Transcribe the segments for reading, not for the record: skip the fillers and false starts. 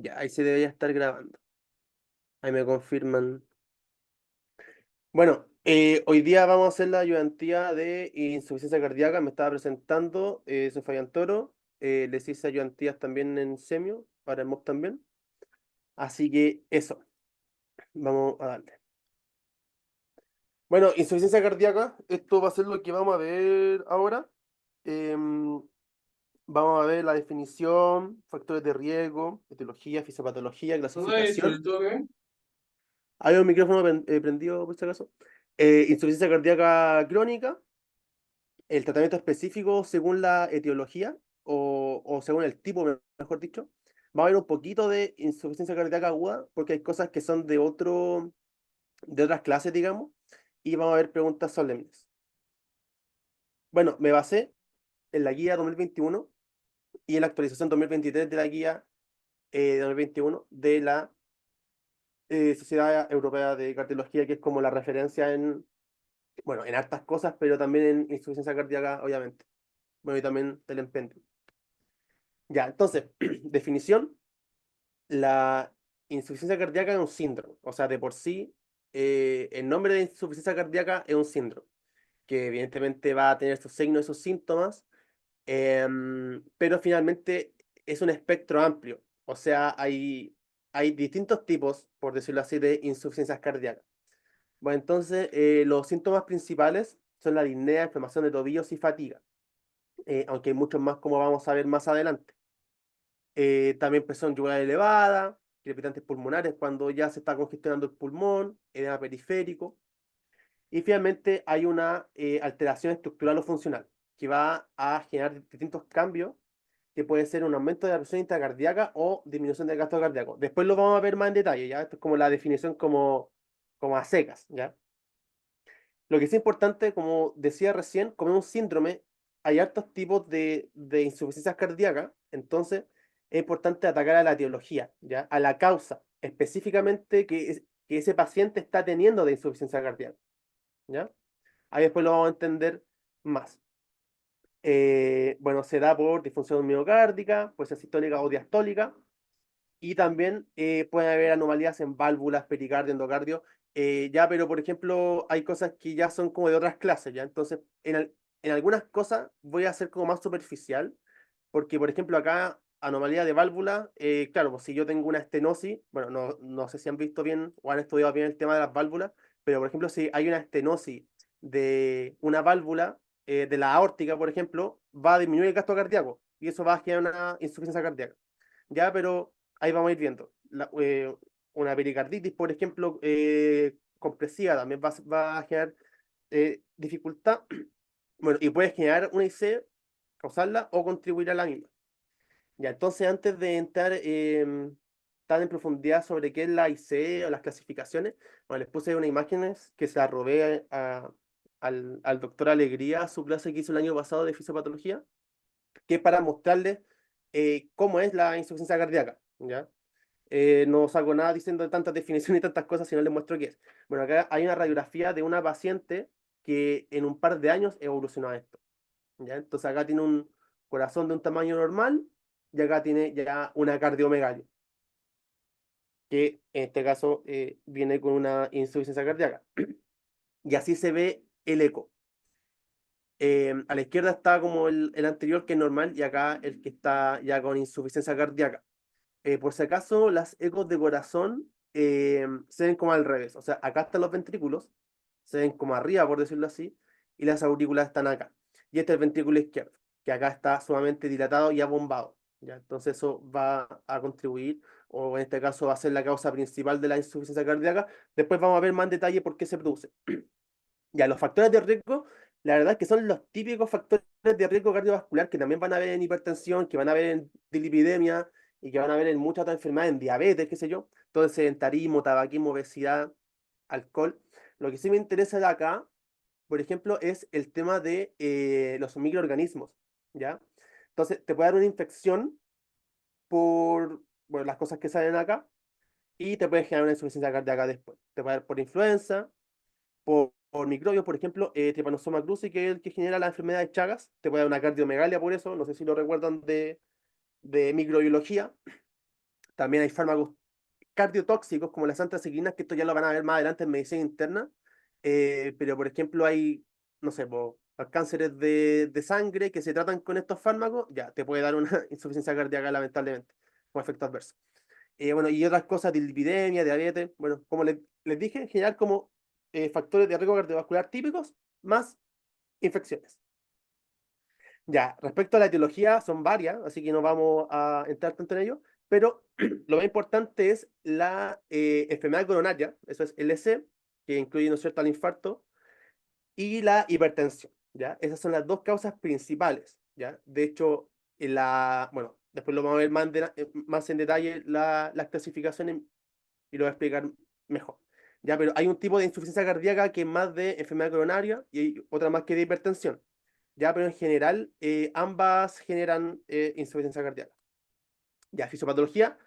Ya, ahí se debería estar grabando. Ahí me confirman. Bueno, hoy día vamos a hacer la ayudantía de insuficiencia cardíaca. Me estaba presentando, soy Fabián Toro. Les hice ayudantías también en Semio, para el MOOC también. Así que eso, vamos a darle. Bueno, insuficiencia cardíaca, esto va a ser lo que vamos a ver ahora. Em, Vamos a ver la definición, factores de riesgo, etiología, fisiopatología, ¿Todo eso? clasificación. ¿Todo bien? Hay un micrófono prendido, por si acaso. Insuficiencia cardíaca crónica, el tratamiento específico según la etiología o según el tipo, mejor dicho. Va a haber un poquito de insuficiencia cardíaca aguda porque hay cosas que son de otras clases, digamos, y vamos a ver preguntas solemnes. Bueno, me basé en la guía 2021 y en la actualización 2023 de la guía 2021 de la Sociedad Europea de Cardiología, que es como la referencia en, bueno, en hartas cosas, pero también en insuficiencia cardíaca, obviamente. Bueno, y también del empendio. Ya, entonces, definición, la insuficiencia cardíaca es un síndrome. O sea, de por sí, el nombre de insuficiencia cardíaca es un síndrome, que evidentemente va a tener sus signos y sus síntomas, pero finalmente es un espectro amplio. O sea, hay distintos tipos, por decirlo así, de insuficiencias cardíacas. Bueno, entonces, los síntomas principales son la disnea, inflamación de tobillos y fatiga, aunque hay muchos más como vamos a ver más adelante. También presión yugular elevada, crepitantes pulmonares cuando ya se está congestionando el pulmón, edema periférico. Y finalmente hay una alteración estructural o funcional que va a generar distintos cambios, que puede ser un aumento de la presión intracardíaca o disminución del gasto cardíaco. Después lo vamos a ver más en detalle, ¿ya? Esto es como la definición como a secas, ¿ya? Lo que es importante, como decía recién, como es un síndrome, hay hartos tipos de insuficiencias cardíacas, entonces es importante atacar a la etiología, ¿ya? A la causa específicamente que ese paciente está teniendo de insuficiencia cardíaca, ¿ya? Ahí después lo vamos a entender más. Bueno, se da por disfunción miocárdica, puede ser sistólica o diastólica, y también puede haber anomalías en válvulas, pericardio, endocardio, ya, pero por ejemplo, hay cosas que ya son como de otras clases, ¿ya? Entonces, en algunas cosas voy a ser como más superficial, porque por ejemplo, acá, anomalía de válvula, claro, pues si yo tengo una estenosis, bueno, no sé si han visto bien o han estudiado bien el tema de las válvulas, pero por ejemplo, si hay una estenosis de una válvula, de la aórtica, por ejemplo, va a disminuir el gasto cardíaco, y eso va a generar una insuficiencia cardíaca. Ya, pero ahí vamos a ir viendo. Una pericarditis, por ejemplo, compresiva también va a generar dificultad. Bueno, y puede generar una IC, causarla o contribuir a la misma. Ya, entonces antes de entrar tan en profundidad sobre qué es la IC o las clasificaciones, bueno, les puse unas imágenes que se las robé al doctor Alegría, su clase que hizo el año pasado de fisiopatología, que es para mostrarles cómo es la insuficiencia cardíaca, ¿ya? No saco nada diciendo tantas definiciones y tantas cosas, sino les muestro qué es. Bueno, acá hay una radiografía de una paciente que en un par de años evolucionó a esto, ¿ya? Entonces acá tiene un corazón de un tamaño normal y acá tiene ya una cardiomegalia, que en este caso viene con una insuficiencia cardíaca. Y así se ve el eco. A la izquierda está como el anterior, que es normal, y acá el que está ya con insuficiencia cardíaca. Por si acaso, las ecos de corazón se ven como al revés. O sea, acá están los ventrículos, se ven como arriba, por decirlo así, y las aurículas están acá. Y este es el ventrículo izquierdo, que acá está sumamente dilatado y abombado, ¿ya? Entonces eso va a contribuir, o en este caso va a ser la causa principal de la insuficiencia cardíaca. Después vamos a ver más en detalle por qué se produce. Ya, los factores de riesgo, la verdad es que son los típicos factores de riesgo cardiovascular que también van a ver en hipertensión, que van a ver en dilipidemia y que van a ver en muchas otras enfermedades, en diabetes, qué sé yo. Entonces, sedentarismo, tabaquismo, obesidad, alcohol. Lo que sí me interesa de acá, por ejemplo, es el tema de los microorganismos, ¿ya? Entonces, te puede dar una infección por, bueno, las cosas que salen acá y te puede generar una insuficiencia cardíaca después. Te puede dar por influenza, por microbios, por ejemplo, Trypanosoma cruzi, que es el que genera la enfermedad de Chagas, te puede dar una cardiomegalia por eso, no sé si lo recuerdan de microbiología. También hay fármacos cardiotóxicos como las antraciclinas, que esto ya lo van a ver más adelante en medicina interna, pero por ejemplo hay, no sé, los cánceres de sangre que se tratan con estos fármacos, ya te puede dar una insuficiencia cardíaca lamentablemente, con efecto adverso. Bueno, y otras cosas, dislipidemia, diabetes, bueno, como les dije, en general como factores de riesgo cardiovascular típicos, más infecciones. Ya, respecto a la etiología, son varias, así que no vamos a entrar tanto en ello, pero lo más importante es la enfermedad coronaria, eso es LC, que incluye, ¿no es cierto?, el infarto, y la hipertensión, ¿ya? Esas son las dos causas principales, ¿ya? De hecho, bueno, después lo vamos a ver más en detalle las clasificaciones y lo voy a explicar mejor, ¿ya? Pero hay un tipo de insuficiencia cardíaca que es más de enfermedad coronaria y hay otra más que de hipertensión. Ya, pero en general ambas generan insuficiencia cardíaca. Ya, fisiopatología,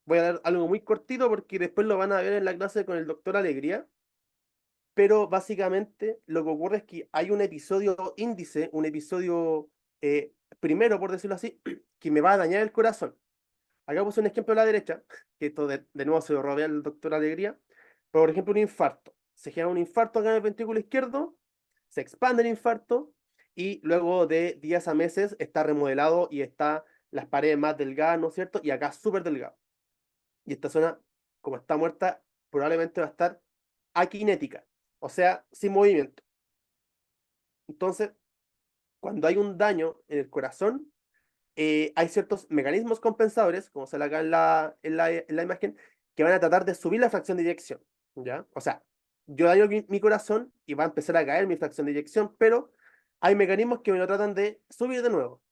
voy a dar algo muy cortito porque después lo van a ver en la clase con el doctor Alegría, pero básicamente lo que ocurre es que hay un episodio índice, un episodio primero, por decirlo así, que me va a dañar el corazón. Acá puse un ejemplo a la derecha, que esto de nuevo se lo robé al doctor Alegría. Por ejemplo, un infarto. Se genera un infarto acá en el ventrículo izquierdo, se expande el infarto y luego de días a meses está remodelado y está las paredes más delgadas, ¿no es cierto? Y acá súper delgado. Y esta zona, como está muerta, probablemente va a estar aquinética, o sea, sin movimiento. Entonces, cuando hay un daño en el corazón, hay ciertos mecanismos compensadores, como sale acá en la imagen, que van a tratar de subir la fracción de eyección, ¿ya? O sea, yo daño mi corazón y va a empezar a caer mi fracción de eyección, pero hay mecanismos que me lo tratan de subir de nuevo.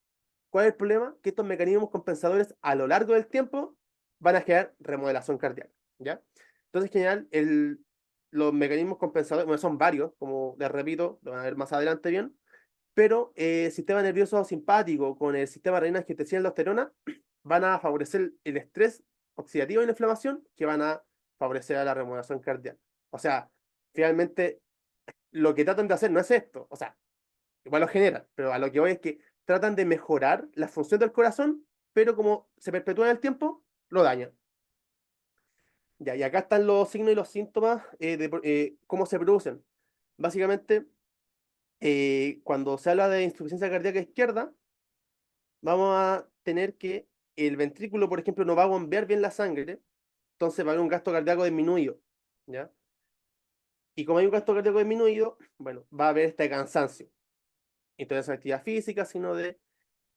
¿Cuál es el problema? Que estos mecanismos compensadores a lo largo del tiempo van a generar remodelación cardíaca, ¿ya? Entonces, en general, los mecanismos compensadores, bueno, son varios, como les repito, lo van a ver más adelante bien, pero el sistema nervioso simpático con el sistema renina angiotensina y aldosterona van a favorecer el estrés oxidativo y la inflamación que van a favorecer a la remodelación cardíaca. O sea, finalmente lo que tratan de hacer no es esto, o sea, igual lo generan, pero a lo que voy es que tratan de mejorar la función del corazón, pero como se perpetúa en el tiempo, lo dañan. Ya, y acá están los signos y los síntomas de cómo se producen. Básicamente, cuando se habla de insuficiencia cardíaca izquierda, vamos a tener que el ventrículo, por ejemplo, no va a bombear bien la sangre, entonces va a haber un gasto cardíaco disminuido, ¿ya? Y como hay un gasto cardíaco disminuido, bueno, va a haber este cansancio. Entonces, no es actividad física, sino de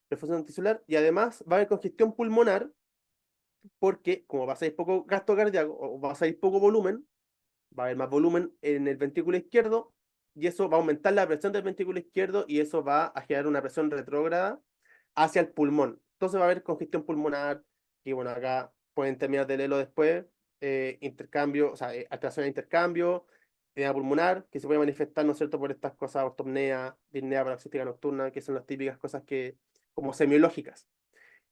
refuerzo anticelular, y además va a haber congestión pulmonar, porque como va a ser poco gasto cardíaco, o va a ser poco volumen, va a haber más volumen en el ventrículo izquierdo, y eso va a aumentar la presión del ventrículo izquierdo, y eso va a generar una presión retrógrada hacia el pulmón. Entonces va a haber congestión pulmonar, y bueno, acá pueden terminar de leerlo después, intercambio, o sea, alteración de intercambio, edema pulmonar, que se puede manifestar, ¿no es cierto?, por estas cosas, ortopnea, disnea paroxística nocturna, que son las típicas cosas que, como semiológicas.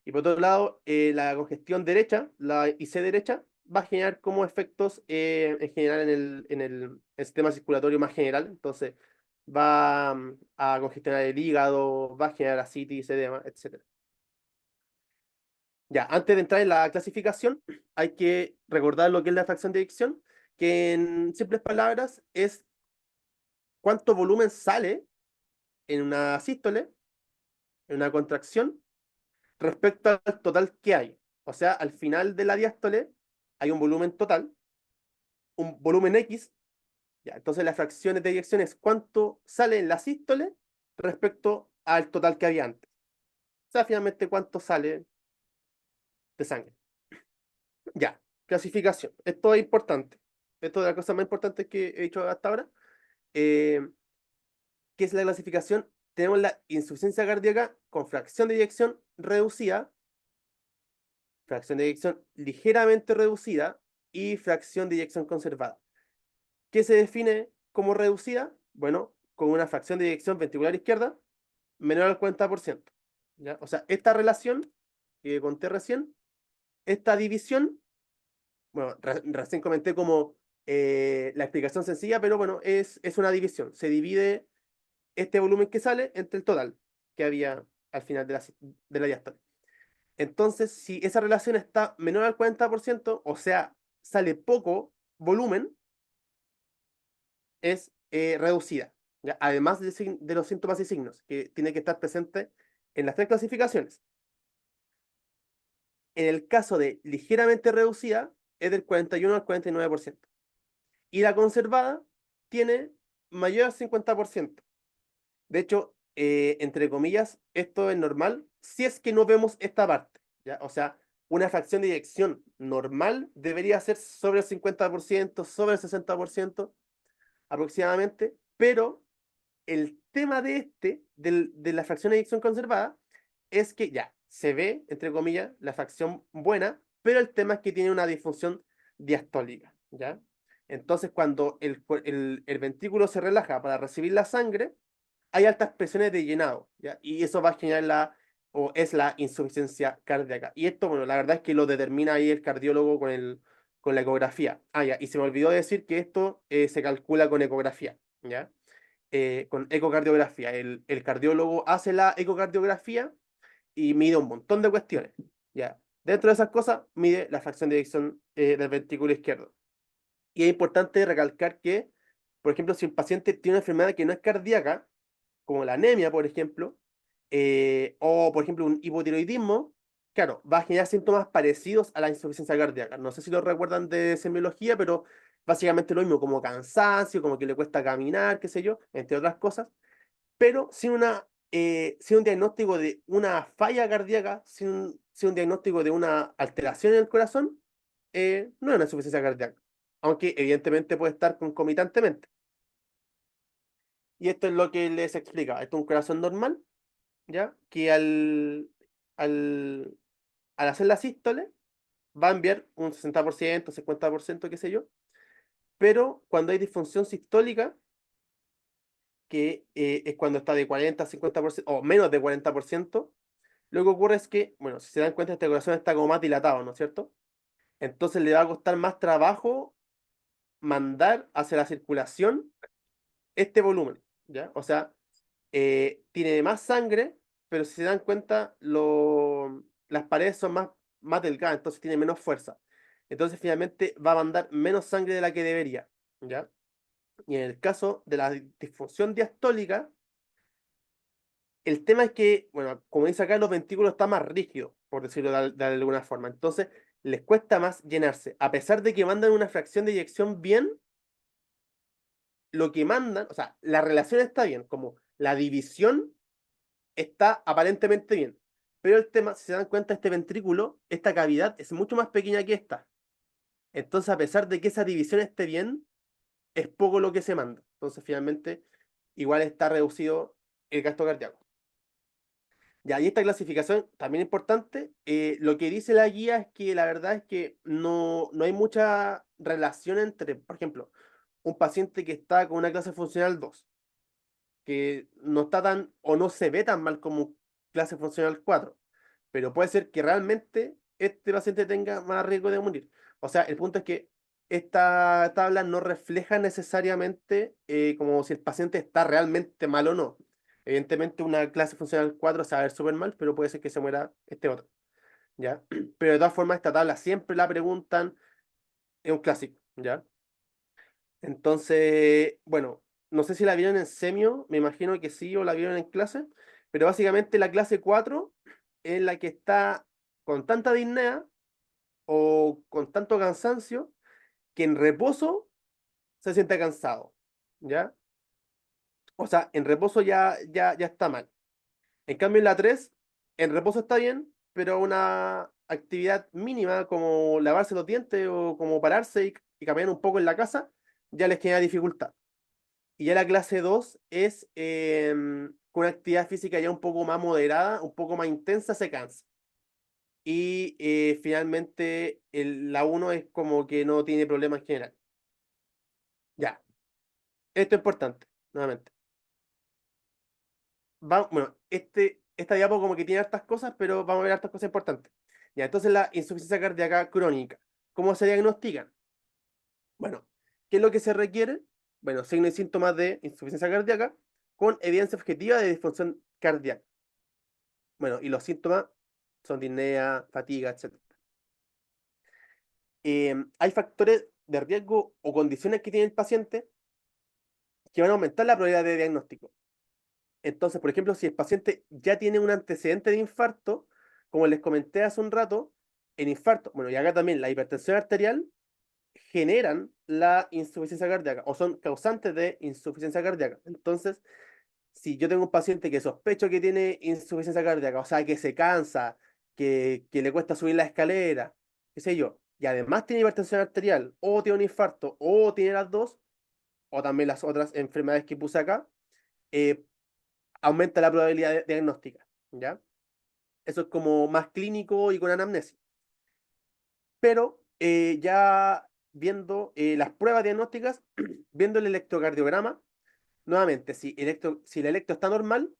Y por otro lado, la congestión derecha, la IC derecha, va a generar como efectos en general en el sistema circulatorio más general. Entonces, va a congestionar el hígado, va a generar ascitis, edema, etc. Ya, antes de entrar en la clasificación, hay que recordar lo que es la fracción de eyección, que en simples palabras es cuánto volumen sale en una sístole, en una contracción, respecto al total que hay. O sea, al final de la diástole hay un volumen total, un volumen X, ya, entonces la fracción de eyección es cuánto sale en la sístole respecto al total que había antes. O sea, finalmente cuánto sale de sangre. Ya, clasificación. Esto es importante. Esto es la cosa más importante que he dicho hasta ahora. Eh, ¿Qué es la clasificación? Tenemos la insuficiencia cardíaca con fracción de eyección reducida, fracción de eyección ligeramente reducida y fracción de eyección conservada. ¿Qué se define como reducida? Bueno, con una fracción de eyección ventricular izquierda menor al 40%. ¿Ya? O sea, esta relación que conté recién, esta división, bueno, recién comenté como la explicación sencilla, pero bueno, es una división. Se divide este volumen que sale entre el total que había al final de la diástole. Entonces, si esa relación está menor al 40%, o sea, sale poco volumen, es reducida. ¿Ya? Además de los síntomas y signos, que tiene que estar presente en las tres clasificaciones. En el caso de ligeramente reducida, es del 41 al 49%. Y la conservada tiene mayor al 50%. De hecho, entre comillas, esto es normal si es que no vemos esta parte, ¿ya? O sea, una fracción de eyección normal debería ser sobre el 50%, sobre el 60% aproximadamente, pero el tema de de la fracción de eyección conservada, es que ya se ve, entre comillas, la fracción buena, pero el tema es que tiene una disfunción diastólica, ¿ya? Entonces, cuando el ventrículo se relaja para recibir la sangre, hay altas presiones de llenado, ¿ya? Y eso va a generar o es la insuficiencia cardíaca. Y esto, bueno, la verdad es que lo determina ahí el cardiólogo con la ecografía. Ah, ya, y se me olvidó decir que esto se calcula con ecografía, ¿ya? Con ecocardiografía. El cardiólogo hace la ecocardiografía y mide un montón de cuestiones, ¿ya? Dentro de esas cosas, mide la fracción de eyección del ventrículo izquierdo. Y es importante recalcar que, por ejemplo, si un paciente tiene una enfermedad que no es cardíaca, como la anemia, por ejemplo, o por ejemplo un hipotiroidismo, claro, va a generar síntomas parecidos a la insuficiencia cardíaca. No sé si lo recuerdan de semiología, pero básicamente lo mismo, como cansancio, como que le cuesta caminar, qué sé yo, entre otras cosas, pero sin un diagnóstico de una falla cardíaca, sin un diagnóstico de una alteración en el corazón, no es una insuficiencia cardíaca, aunque evidentemente puede estar concomitantemente. Y esto es lo que les explica. Esto es un corazón normal, ¿ya? Que al, al hacer la sístole va a enviar un 60%, 50%, qué sé yo, pero cuando hay disfunción sistólica, que es cuando está de 40 a 50% o menos de 40%, lo que ocurre es que, bueno, si se dan cuenta, este corazón está como más dilatado, ¿no es cierto? Entonces le va a costar más trabajo mandar hacia la circulación este volumen, ¿ya? O sea, tiene más sangre, pero si se dan cuenta, las paredes son más delgadas, entonces tiene menos fuerza. Entonces finalmente va a mandar menos sangre de la que debería, ¿ya? Y en el caso de la disfunción diastólica, el tema es que, bueno, como dice acá, los ventrículos están más rígidos, por decirlo de alguna forma. Entonces les cuesta más llenarse. A pesar de que mandan una fracción de eyección bien, lo que mandan, o sea, la relación está bien, como la división está aparentemente bien. Pero el tema, si se dan cuenta, este ventrículo, esta cavidad es mucho más pequeña que esta. Entonces, a pesar de que esa división esté bien, es poco lo que se manda. Entonces, finalmente, igual está reducido el gasto cardíaco. Ya, y esta clasificación también importante, lo que dice la guía es que la verdad es que no hay mucha relación entre, por ejemplo, un paciente que está con una clase funcional 2 que no está tan o no se ve tan mal como clase funcional 4, pero puede ser que realmente este paciente tenga más riesgo de morir. O sea, el punto es que esta tabla no refleja necesariamente como si el paciente está realmente mal o no. Evidentemente una clase funcional 4 se va a ver súper mal, pero puede ser que se muera este otro, ¿ya? Pero de todas formas esta tabla siempre la preguntan, es un clásico, ¿ya? Entonces, bueno, no sé si la vieron en semio, me imagino que sí, o la vieron en clase, pero básicamente la clase 4 es la que está con tanta disnea o con tanto cansancio que en reposo se siente cansado, ¿ya? O sea, en reposo ya está mal. En cambio, en la 3 en reposo está bien, pero una actividad mínima como lavarse los dientes o como pararse y caminar un poco en la casa, ya les genera dificultad. Y ya la clase 2 es con una actividad física ya un poco más moderada, un poco más intensa, se cansa. Y finalmente la uno es como que no tiene problema en general. Ya, esto es importante, nuevamente. Bueno, esta diapo como que tiene hartas cosas, pero vamos a ver hartas cosas importantes. Ya, entonces la insuficiencia cardíaca crónica. ¿Cómo se diagnostican? Bueno, ¿qué es lo que se requiere? Bueno, signos y síntomas de insuficiencia cardíaca con evidencia objetiva de disfunción cardíaca. Bueno, y los síntomas. son disnea, fatiga, etc. Hay factores de riesgo o condiciones que tiene el paciente que van a aumentar la probabilidad de diagnóstico. Entonces, por ejemplo, si el paciente ya tiene un antecedente de infarto, como les comenté hace un rato, el infarto, bueno, y acá también la hipertensión arterial generan la insuficiencia cardíaca o son causantes de insuficiencia cardíaca. Entonces, si yo tengo un paciente que sospecho que tiene insuficiencia cardíaca, o sea, que se cansa, que le cuesta subir la escalera, qué sé yo, y además tiene hipertensión arterial, o tiene un infarto, o tiene las dos, o también las otras enfermedades que puse acá, eh, aumenta la probabilidad diagnóstica, ¿ya? Eso es como más clínico y con anamnesis. Pero ya viendo las pruebas diagnósticas, viendo el electrocardiograma, nuevamente, si el electro está normal,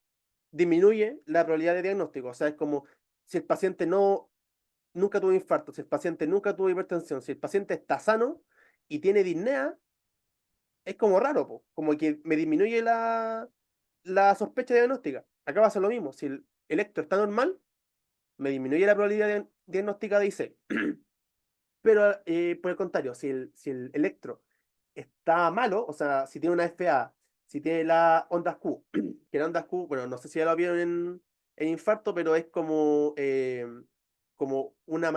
disminuye la probabilidad de diagnóstico. O sea, es como si el paciente nunca tuvo infarto, si el paciente nunca tuvo hipertensión, si el paciente está sano y tiene disnea, es como raro, po, como que me disminuye la sospecha diagnóstica. Acá va a ser lo mismo. Si el electro está normal, me disminuye la probabilidad diagnóstica de IC. Pero por el contrario, si el electro está malo, o sea, si tiene una FA, si tiene la ondas Q, que la ondas Q, bueno, no sé si ya lo vieron en infarto, pero es como una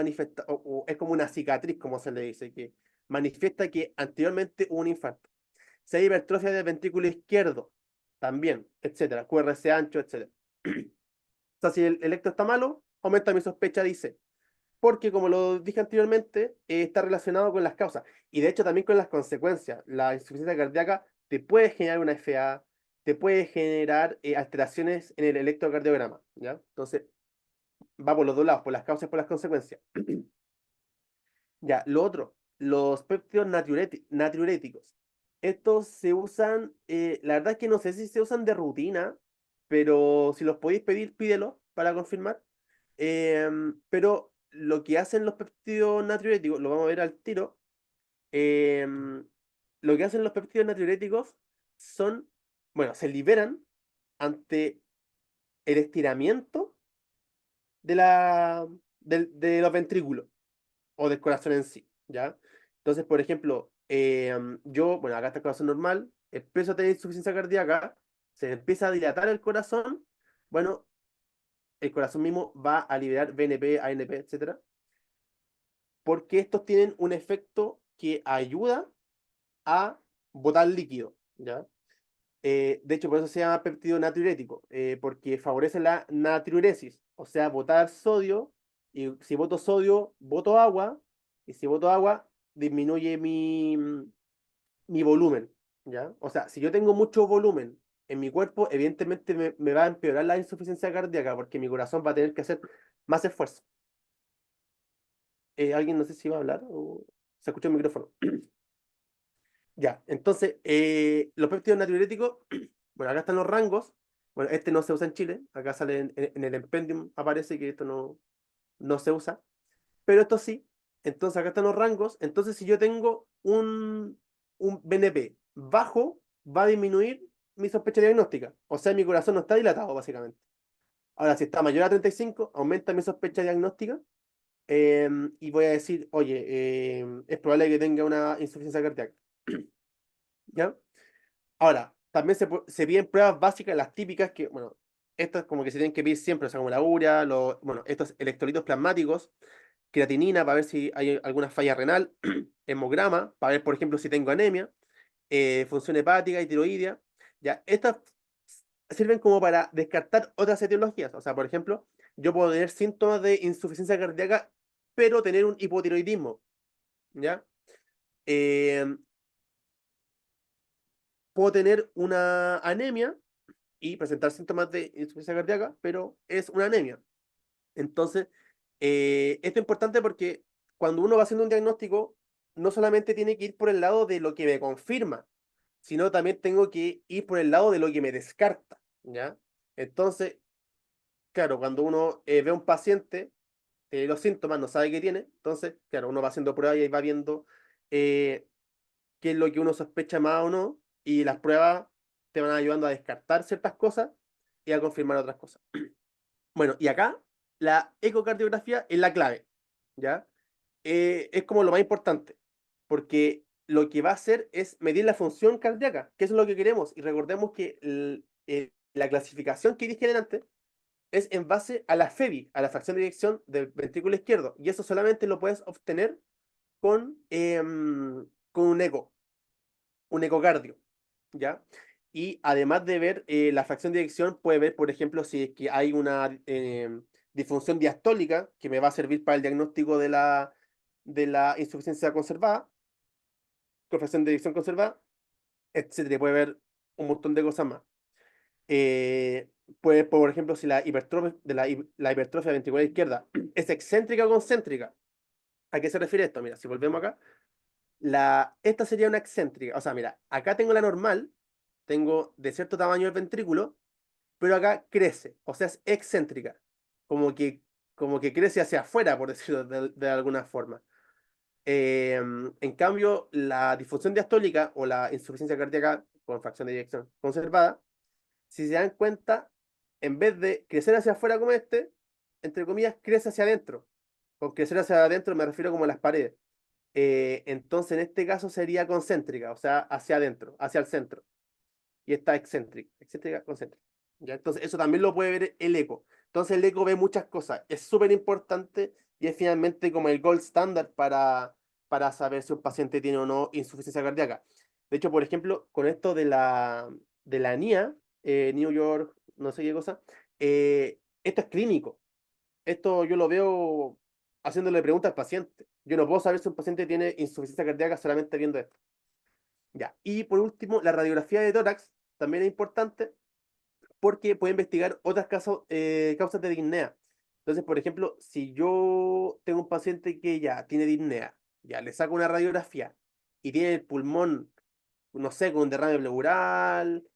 o es como una cicatriz, como se le dice, que manifiesta que anteriormente hubo un infarto. Si hay hipertrofia del ventrículo izquierdo, también, etcétera, QRS ancho, etcétera. O sea, si el electro está malo, aumenta mi sospecha de IC porque como lo dije anteriormente, está relacionado con las causas y de hecho también con las consecuencias. La insuficiencia cardíaca te puede generar una FA, te puede generar alteraciones en el electrocardiograma, ¿ya? Entonces, va por los dos lados, por las causas y por las consecuencias. Ya, lo otro, los péptidos natriuréticos. Estos se usan, la verdad es que no sé si se usan de rutina, pero si los podéis pedir, pídelo para confirmar. Pero lo que hacen los péptidos natriuréticos, lo vamos a ver al tiro. em, lo que hacen los péptidos natriuréticos son, bueno, se liberan ante el estiramiento de, de los ventrículos o del corazón en sí, ¿ya? Entonces, por ejemplo, yo, bueno, acá está el corazón normal, empiezo a tener insuficiencia cardíaca, se empieza a dilatar el corazón, bueno, el corazón mismo va a liberar BNP, ANP, etcétera, porque estos tienen un efecto que ayuda a botar líquido, ¿ya? De hecho, por eso se llama péptido natriurético, porque favorece la natriuresis, o sea, botar sodio, y si boto sodio, boto agua, y si boto agua, disminuye mi volumen, ¿ya? O sea, si yo tengo mucho volumen en mi cuerpo, evidentemente me va a empeorar la insuficiencia cardíaca, porque mi corazón va a tener que hacer más esfuerzo. ¿Alguien no sé si va a hablar o se escucha el micrófono? Ya, entonces, los péptidos natriuréticos, bueno, acá están los rangos. Bueno, este no se usa en Chile, acá sale en el Empendium, aparece que esto no se usa, pero esto sí. Entonces, acá están los rangos. Entonces, si yo tengo un BNP bajo, va a disminuir mi sospecha diagnóstica. O sea, mi corazón no está dilatado, básicamente. Ahora, si está mayor a 35, aumenta mi sospecha diagnóstica. Y voy a decir, oye, es probable que tenga una insuficiencia cardíaca. ¿Ya? Ahora, también se piden pruebas básicas, las típicas que, bueno, estas como que se tienen que pedir siempre, o sea, como la urea, bueno, estos electrolitos plasmáticos, creatinina para ver si hay alguna falla renal, hemograma para ver, por ejemplo, si tengo anemia, función hepática y tiroidea. Ya, estas sirven como para descartar otras etiologías. O sea, por ejemplo, yo puedo tener síntomas de insuficiencia cardíaca, pero tener un hipotiroidismo, ¿ya? Eh, Puedo tener una anemia y presentar síntomas de insuficiencia cardíaca, pero es una anemia. Entonces, esto es importante porque cuando uno va haciendo un diagnóstico, no solamente tiene que ir por el lado de lo que me confirma, sino también tengo que ir por el lado de lo que me descarta, ¿ya? Entonces, claro, cuando uno ve a un paciente, los síntomas no sabe qué tiene, entonces, claro, uno va haciendo pruebas y ahí va viendo eh, qué es lo que uno sospecha más o no, y las pruebas te van ayudando a descartar ciertas cosas y a confirmar otras cosas. Bueno, y acá la ecocardiografía es la clave, ¿ya? Es como lo más importante, porque lo que va a hacer es medir la función cardíaca, que eso es lo que queremos. Y recordemos que la clasificación que dije delante es en base a la FEBI, a la fracción de eyección del ventrículo izquierdo, y eso solamente lo puedes obtener con un ecocardio, ¿ya? Y además de ver la fracción de eyección, puede ver, por ejemplo, si es que hay una disfunción diastólica, que me va a servir para el diagnóstico de la insuficiencia conservada, con fracción de eyección conservada, etcétera. Puede ver un montón de cosas más. Eh, Puede, por ejemplo, si la hipertrofia ventricular izquierda es excéntrica o concéntrica. ¿A qué se refiere esto? Mira, si volvemos acá, esta sería una excéntrica. O sea, mira, acá tengo la normal, tengo de cierto tamaño el ventrículo, pero acá crece, o sea, es excéntrica, como que, como que crece hacia afuera, por decirlo de alguna forma. En cambio, la disfunción diastólica o la insuficiencia cardíaca con fracción de eyección conservada, si se dan cuenta, en vez de crecer hacia afuera como este, entre comillas, crece hacia adentro. Con crecer hacia adentro me refiero como a las paredes. Entonces, en este caso sería concéntrica, o sea, hacia adentro, hacia el centro. Y está excéntrica, excéntrica, concéntrica. ¿Ya? Entonces, eso también lo puede ver el eco. Entonces, el eco ve muchas cosas. Es súper importante y es finalmente como el gold standard para saber si un paciente tiene o no insuficiencia cardíaca. De hecho, por ejemplo, con esto de la NIA, New York, no sé qué cosa, esto es clínico. Esto yo lo veo haciéndole preguntas al paciente. Yo no puedo saber si un paciente tiene insuficiencia cardíaca solamente viendo esto. Ya. Y por último, la radiografía de tórax también es importante porque puede investigar otras causas de disnea. Entonces, por ejemplo, si yo tengo un paciente que ya tiene disnea, ya le saco una radiografía y tiene el pulmón, no sé, con un derrame pleural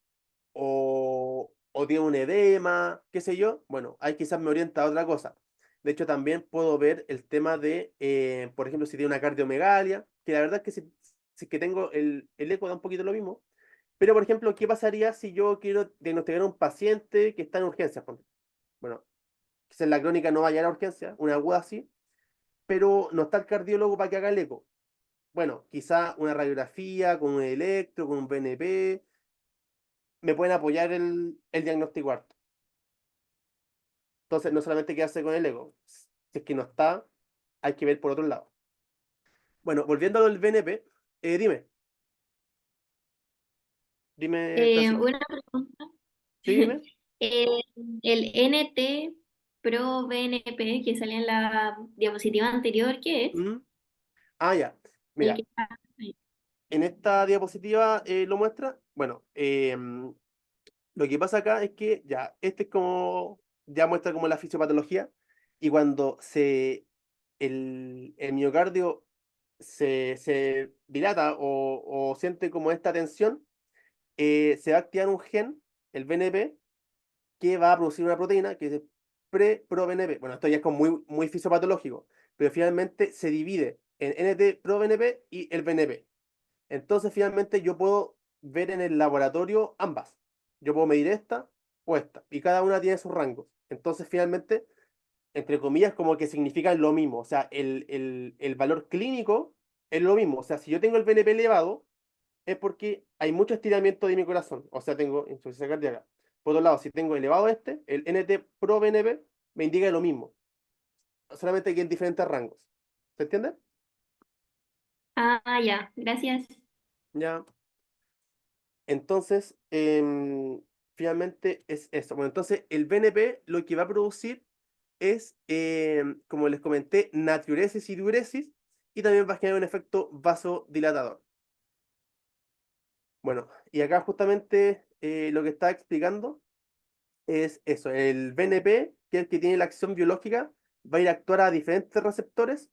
o tiene un edema, qué sé yo, bueno, ahí quizás me orienta a otra cosa. De hecho, también puedo ver el tema de, por ejemplo, si tiene una cardiomegalia, que la verdad es que si es que tengo el eco da un poquito lo mismo. Pero, por ejemplo, ¿qué pasaría si yo quiero diagnosticar a un paciente que está en urgencias? Bueno, quizás en la crónica no vaya a la urgencia, una aguda sí, pero no está el cardiólogo para que haga el eco. Bueno, quizá una radiografía con un electro, con un BNP, me pueden apoyar el diagnóstico harto. Entonces, no solamente quedarse con el ego. Si es que no está, hay que ver por otro lado. Bueno, volviendo al BNP, dime, Francisco. Una pregunta. Sí, dime. Eh, el NT Pro BNP que salía en la diapositiva anterior, ¿qué es? Mm. Ah, ya. El Mira, que está ahí. en esta diapositiva lo muestra. Bueno, lo que pasa acá es que ya, este es como, ya muestra como la fisiopatología y cuando el miocardio se dilata o siente como esta tensión, se va a activar un gen, el BNP, que va a producir una proteína que es pre-pro-BNP. Bueno, esto ya es como muy, muy fisiopatológico, pero finalmente se divide en NT-proBNP y el BNP. Entonces, finalmente, yo puedo ver en el laboratorio ambas. Yo puedo medir esta o esta, y cada una tiene sus rangos. Entonces, finalmente, entre comillas, como que significan lo mismo. O sea, el valor clínico es lo mismo. O sea, si yo tengo el BNP elevado, es porque hay mucho estiramiento de mi corazón. O sea, tengo insuficiencia cardíaca. Por otro lado, si tengo elevado el NT pro BNP me indica lo mismo. Solamente que en diferentes rangos. ¿Se entiende? Ah, ya, gracias. Ya. Entonces, finalmente es eso. Bueno, entonces el BNP lo que va a producir es, como les comenté, natriuresis y diuresis y también va a generar un efecto vasodilatador. Bueno, y acá justamente lo que estaba explicando es eso, el BNP, que es el que tiene la acción biológica, va a ir a actuar a diferentes receptores,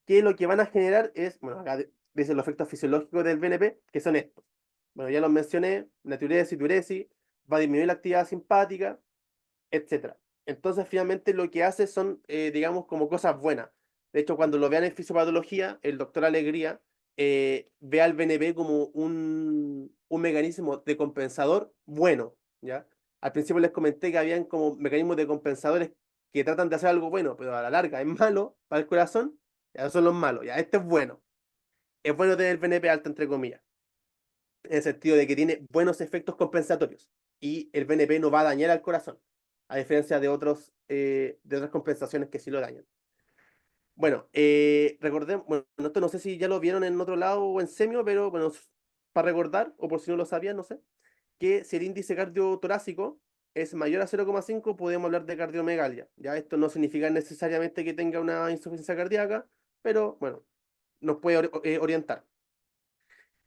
que lo que van a generar es, bueno, acá dice los efectos fisiológicos del BNP, que son estos. Bueno, ya los mencioné, natriuresis, diuresis, va a disminuir la actividad simpática, etcétera. Entonces, finalmente lo que hace son, digamos, como cosas buenas. De hecho, cuando lo vean en fisiopatología, el doctor Alegría ve al BNP como un mecanismo de compensador bueno, ¿ya? Al principio les comenté que habían como mecanismos de compensadores que tratan de hacer algo bueno, pero a la larga es malo para el corazón, ya son los malos. Ya, este es bueno. Es bueno tener el VNP alto, entre comillas, en el sentido de que tiene buenos efectos compensatorios. Y el VNP no va a dañar al corazón, a diferencia de otras compensaciones que sí lo dañan. Bueno, recordemos, bueno, esto no sé si ya lo vieron en otro lado o en semio, pero bueno, para recordar, o por si no lo sabían, no sé, que si el índice cardiotorácico es mayor a 0,5, podemos hablar de cardiomegalia. Ya esto no significa necesariamente que tenga una insuficiencia cardíaca, pero bueno, nos puede orientar.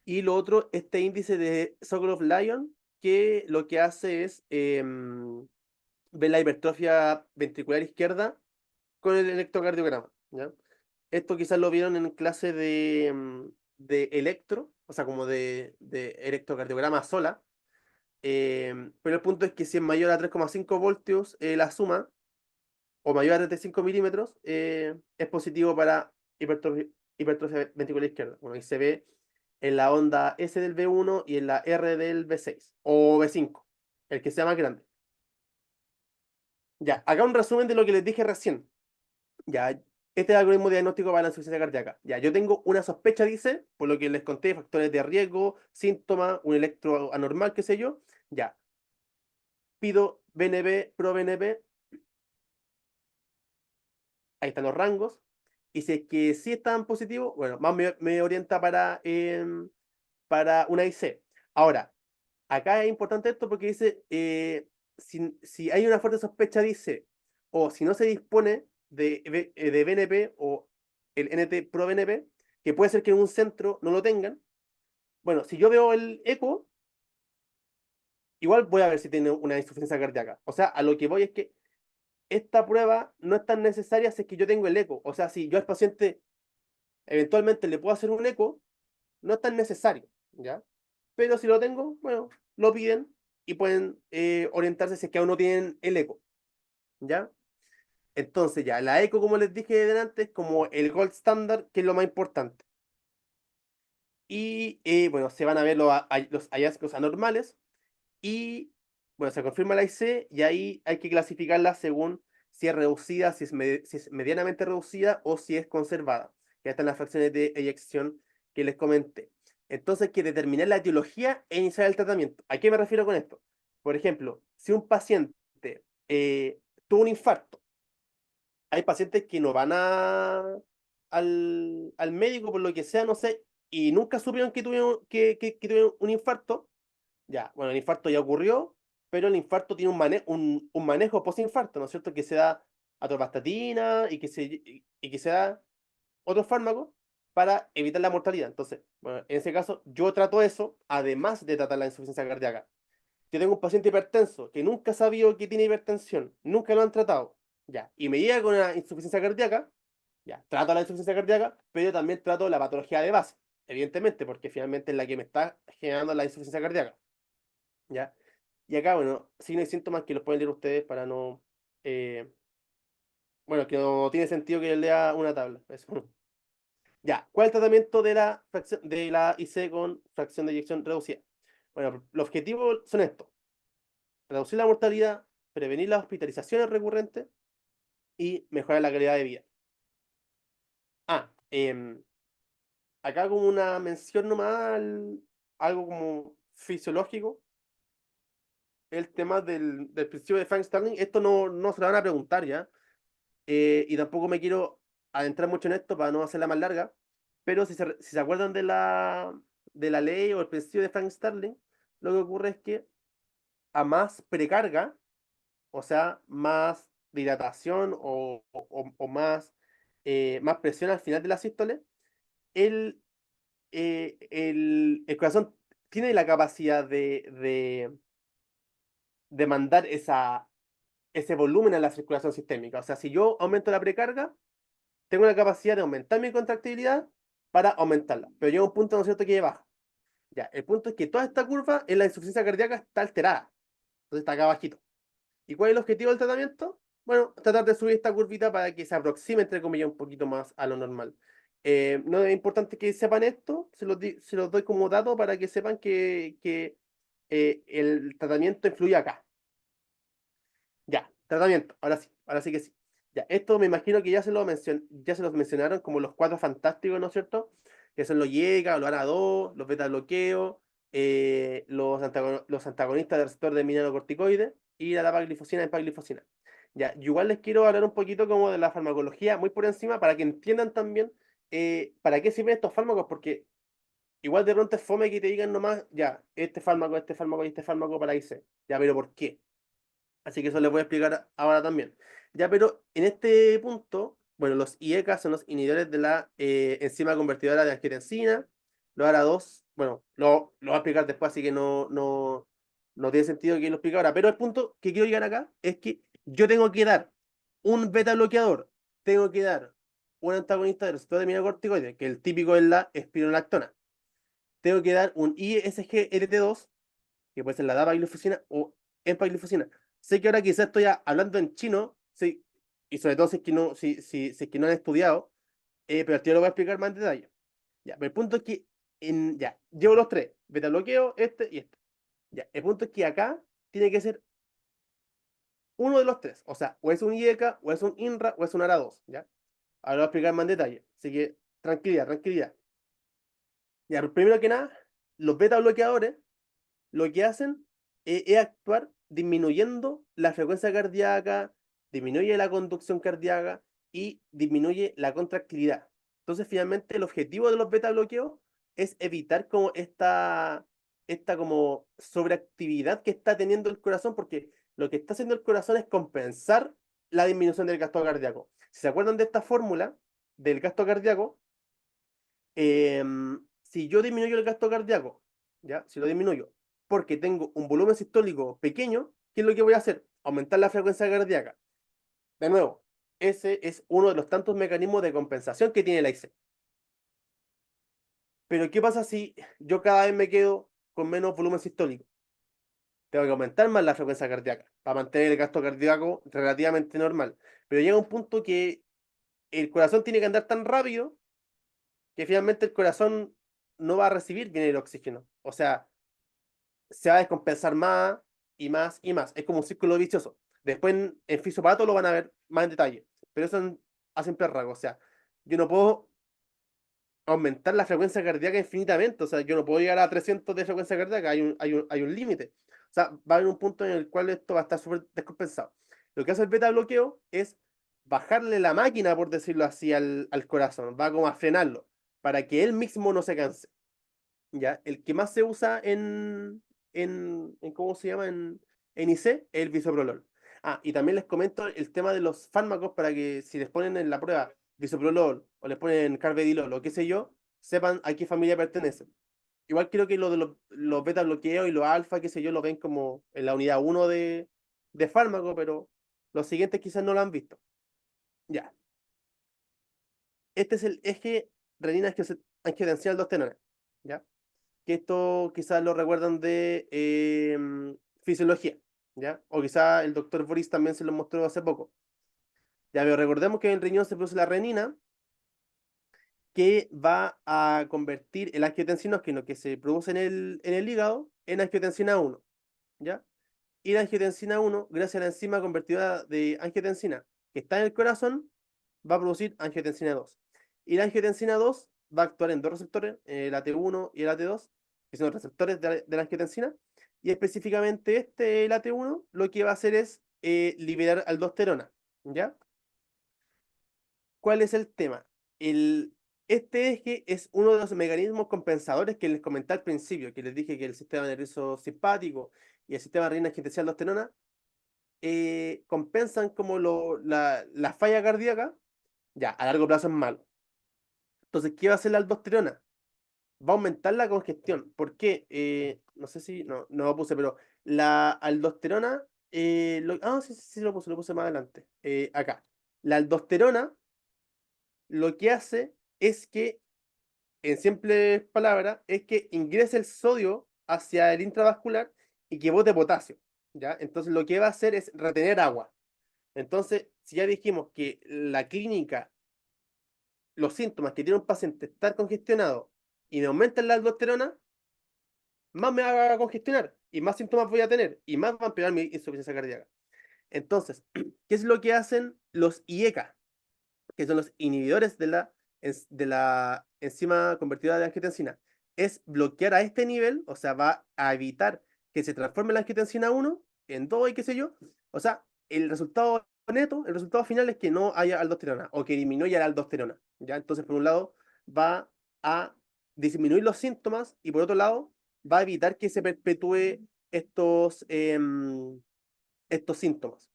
Y lo otro, este índice de Sokolov-Lyon, que lo que hace es ver la hipertrofia ventricular izquierda con el electrocardiograma, ¿ya? Esto quizás lo vieron en clase de electro, o sea, como de electrocardiograma sola, pero el punto es que si es mayor a 3,5 voltios la suma, o mayor a 35 milímetros, es positivo para hipertrofia ventricular izquierda. Bueno, ahí se ve en la onda S del V1 y en la R del V6, o V5, el que sea más grande. Ya, acá un resumen de lo que les dije recién. Ya, este es el algoritmo diagnóstico para la insuficiencia cardíaca. Ya, yo tengo una sospecha, dice, por lo que les conté, factores de riesgo, síntomas, un electro anormal, qué sé yo. Ya, pido BNP, ProBNP, ahí están los rangos. Y si es que sí están positivos, bueno, más me orienta para una IC. Ahora, acá es importante esto porque dice, si hay una fuerte sospecha, dice, o si no se dispone de BNP o el NT pro BNP, que puede ser que en un centro no lo tengan. Bueno, si yo veo el eco, igual voy a ver si tiene una insuficiencia cardíaca. O sea, a lo que voy es que esta prueba no es tan necesaria si es que yo tengo el eco. O sea, si yo al paciente eventualmente le puedo hacer un eco, no es tan necesario, ¿ya? Pero si lo tengo, bueno, lo piden y pueden orientarse si es que aún no tienen el eco, ¿ya? Entonces ya, la eco, como les dije delante, es como el gold standard, que es lo más importante. Y bueno, se van a ver los hallazgos anormales y bueno, se confirma la IC y ahí hay que clasificarla según si es reducida, si es medianamente reducida o si es conservada. Ya están las fracciones de eyección que les comenté. Entonces hay que determinar la etiología e iniciar el tratamiento. ¿A qué me refiero con esto? Por ejemplo, si un paciente tuvo un infarto, hay pacientes que no van al médico por lo que sea, no sé, y nunca supieron que tuvieron un infarto. Ya, bueno, el infarto ya ocurrió, pero el infarto tiene un manejo post-infarto, ¿no es cierto? Que se da atorvastatina y que se da otros fármacos para evitar la mortalidad. Entonces, bueno, en ese caso, yo trato eso, además de tratar la insuficiencia cardíaca. Yo tengo un paciente hipertenso que nunca ha sabido que tiene hipertensión, nunca lo han tratado, ya, y me llega con una insuficiencia cardíaca, ya, trato la insuficiencia cardíaca, pero también trato la patología de base, evidentemente, porque finalmente es la que me está generando la insuficiencia cardíaca. ¿Ya? Y acá, bueno, signos y síntomas que los pueden leer ustedes para no. eh, bueno, que no tiene sentido que lea una tabla. Eso. Ya, ¿cuál es el tratamiento de la IC con fracción de eyección reducida? Bueno, los objetivos son estos: reducir la mortalidad, prevenir las hospitalizaciones recurrentes y mejorar la calidad de vida. Ah, acá como una mención nomás, algo como fisiológico, el tema del principio de Frank Starling. Esto no se lo van a preguntar ya. Y tampoco me quiero adentrar mucho en esto para no hacerla más larga, pero si se acuerdan de la ley o el principio de Frank Starling, lo que ocurre es que a más precarga, o sea, más dilatación o más presión al final de la sístole, el, el corazón tiene la capacidad de mandar ese volumen a la circulación sistémica. O sea, si yo aumento la precarga, tengo la capacidad de aumentar mi contractibilidad para aumentarla. Pero llega un punto, ¿no es cierto?, que baja. Ya, el punto es que toda esta curva en la insuficiencia cardíaca está alterada. Entonces está acá bajito. ¿Y cuál es el objetivo del tratamiento? Bueno, tratar de subir esta curvita para que se aproxime, entre comillas, un poquito más a lo normal. No es importante que sepan esto, se los doy como dato para que sepan que el tratamiento influye acá. Ya. Tratamiento, ahora sí que sí. Ya, esto me imagino que ya se los mencionaron como los cuatro fantásticos, ¿no es cierto? Que son los IECA, los ARA2, los beta bloqueo, los antagonistas del receptor de mineralocorticoides y la dapaglifosina y empaglifosina. Ya, yo igual les quiero hablar un poquito como de la farmacología, muy por encima, para que entiendan también para qué sirven estos fármacos, porque igual de pronto es fome que te digan nomás, ya, este fármaco y este fármaco para IC. Ya, pero ¿por qué? Así que eso les voy a explicar ahora también. Ya, pero en este punto, bueno, los IECA son los inhibidores de la enzima convertidora de angiotensina. Los ARA2, bueno, lo voy a explicar después, así que no tiene sentido que lo explique ahora. Pero el punto que quiero llegar acá es que yo tengo que dar un beta bloqueador, tengo que dar un antagonista del receptor de mineralocorticoides, que el típico es la espironolactona. Tengo que dar un ISGLT2 que puede ser la dapaglifosina o empaglifosina. Sé que ahora quizás estoy hablando en chino, sí, y sobre todo si es que no, si es que no han estudiado, pero al tiro lo voy a explicar más en detalle. Ya, pero el punto es que ya, llevo los tres, beta bloqueo, este y este. Ya, el punto es que acá tiene que ser uno de los tres, o sea, o es un IECA, o es un INRA, o es un ARA2, ¿ya? Ahora lo voy a explicar más en detalle, así que tranquilidad, tranquilidad. Ya, pero primero que nada, los beta bloqueadores lo que hacen es actuar disminuyendo la frecuencia cardíaca, disminuye la conducción cardíaca y disminuye la contractilidad. Entonces, finalmente, el objetivo de los beta bloqueos es evitar como esta como sobreactividad que está teniendo el corazón, porque lo que está haciendo el corazón es compensar la disminución del gasto cardíaco. Si se acuerdan de esta fórmula del gasto cardíaco, si yo disminuyo el gasto cardíaco, ¿ya? Si lo disminuyo porque tengo un volumen sistólico pequeño, ¿qué es lo que voy a hacer? Aumentar la frecuencia cardíaca. De nuevo, ese es uno de los tantos mecanismos de compensación que tiene la IC. Pero ¿qué pasa si yo cada vez me quedo con menos volumen sistólico? Tengo que aumentar más la frecuencia cardíaca para mantener el gasto cardíaco relativamente normal. Pero llega un punto que el corazón tiene que andar tan rápido que finalmente el corazón no va a recibir bien el oxígeno. O sea, se va a descompensar más y más y más. Es como un círculo vicioso. Después en fisiopatía lo van a ver más en detalle. Pero eso a simple rasgo. O sea, yo no puedo aumentar la frecuencia cardíaca infinitamente. O sea, yo no puedo llegar a 300 de frecuencia cardíaca. Hay un límite. O sea, va a haber un punto en el cual esto va a estar súper descompensado. Lo que hace el beta bloqueo es bajarle la máquina, por decirlo así, al corazón. Va como a frenarlo para que él mismo no se canse. ¿Ya? El que más se usa en ¿cómo se llama? En IC, es el bisoprolol. Ah, y también les comento el tema de los fármacos para que si les ponen en la prueba bisoprolol o les ponen carvedilol o qué sé yo, sepan a qué familia pertenecen. Igual creo que lo de los beta bloqueos y los alfa, qué sé yo, lo ven como en la unidad uno de fármaco, pero los siguientes quizás no lo han visto. Ya. Este es el eje renina-angiotensina-aldosterona. ¿Ya? Que esto quizás lo recuerdan de fisiología, ¿ya? O quizás el doctor Boris también se lo mostró hace poco. Ya, pero recordemos que en el riñón se produce la renina, que va a convertir el angiotensinógeno que se produce en el hígado en angiotensina 1, ¿ya? Y la angiotensina 1, gracias a la enzima convertidora de angiotensina que está en el corazón, va a producir angiotensina 2. Y la angiotensina 2 va a actuar en dos receptores, el AT1 y el AT2, que son receptores de la angiotensina. Y específicamente el AT1, lo que va a hacer es liberar aldosterona. ¿Ya? ¿Cuál es el tema? El, este eje es uno de los mecanismos compensadores que les comenté al principio, que les dije que el sistema nervioso simpático y el sistema renina angiotensina aldosterona compensan como la falla cardíaca. Ya, a largo plazo es malo. Entonces, ¿qué va a hacer la aldosterona? Va a aumentar la congestión. ¿Por qué? No sé si, no lo puse, pero la aldosterona, sí, sí, sí, lo puse más adelante. Acá. La aldosterona lo que hace es que, en simples palabras, es que ingrese el sodio hacia el intravascular y que bote potasio. ¿Ya? Entonces, lo que va a hacer es retener agua. Entonces, si ya dijimos que la clínica los síntomas que tiene un paciente estar congestionado y me aumentan la aldosterona, más me va a congestionar y más síntomas voy a tener y más va a empeorar mi insuficiencia cardíaca. Entonces, ¿qué es lo que hacen los IECA? Que son los inhibidores de la enzima convertida de angiotensina. Es bloquear a este nivel, o sea, va a evitar que se transforme la angiotensina 1 en 2 y qué sé yo. O sea, el resultado neto, el resultado final es que no haya aldosterona o que disminuya la aldosterona. ¿Ya? Entonces, por un lado, va a disminuir los síntomas y por otro lado, va a evitar que se perpetúe estos síntomas.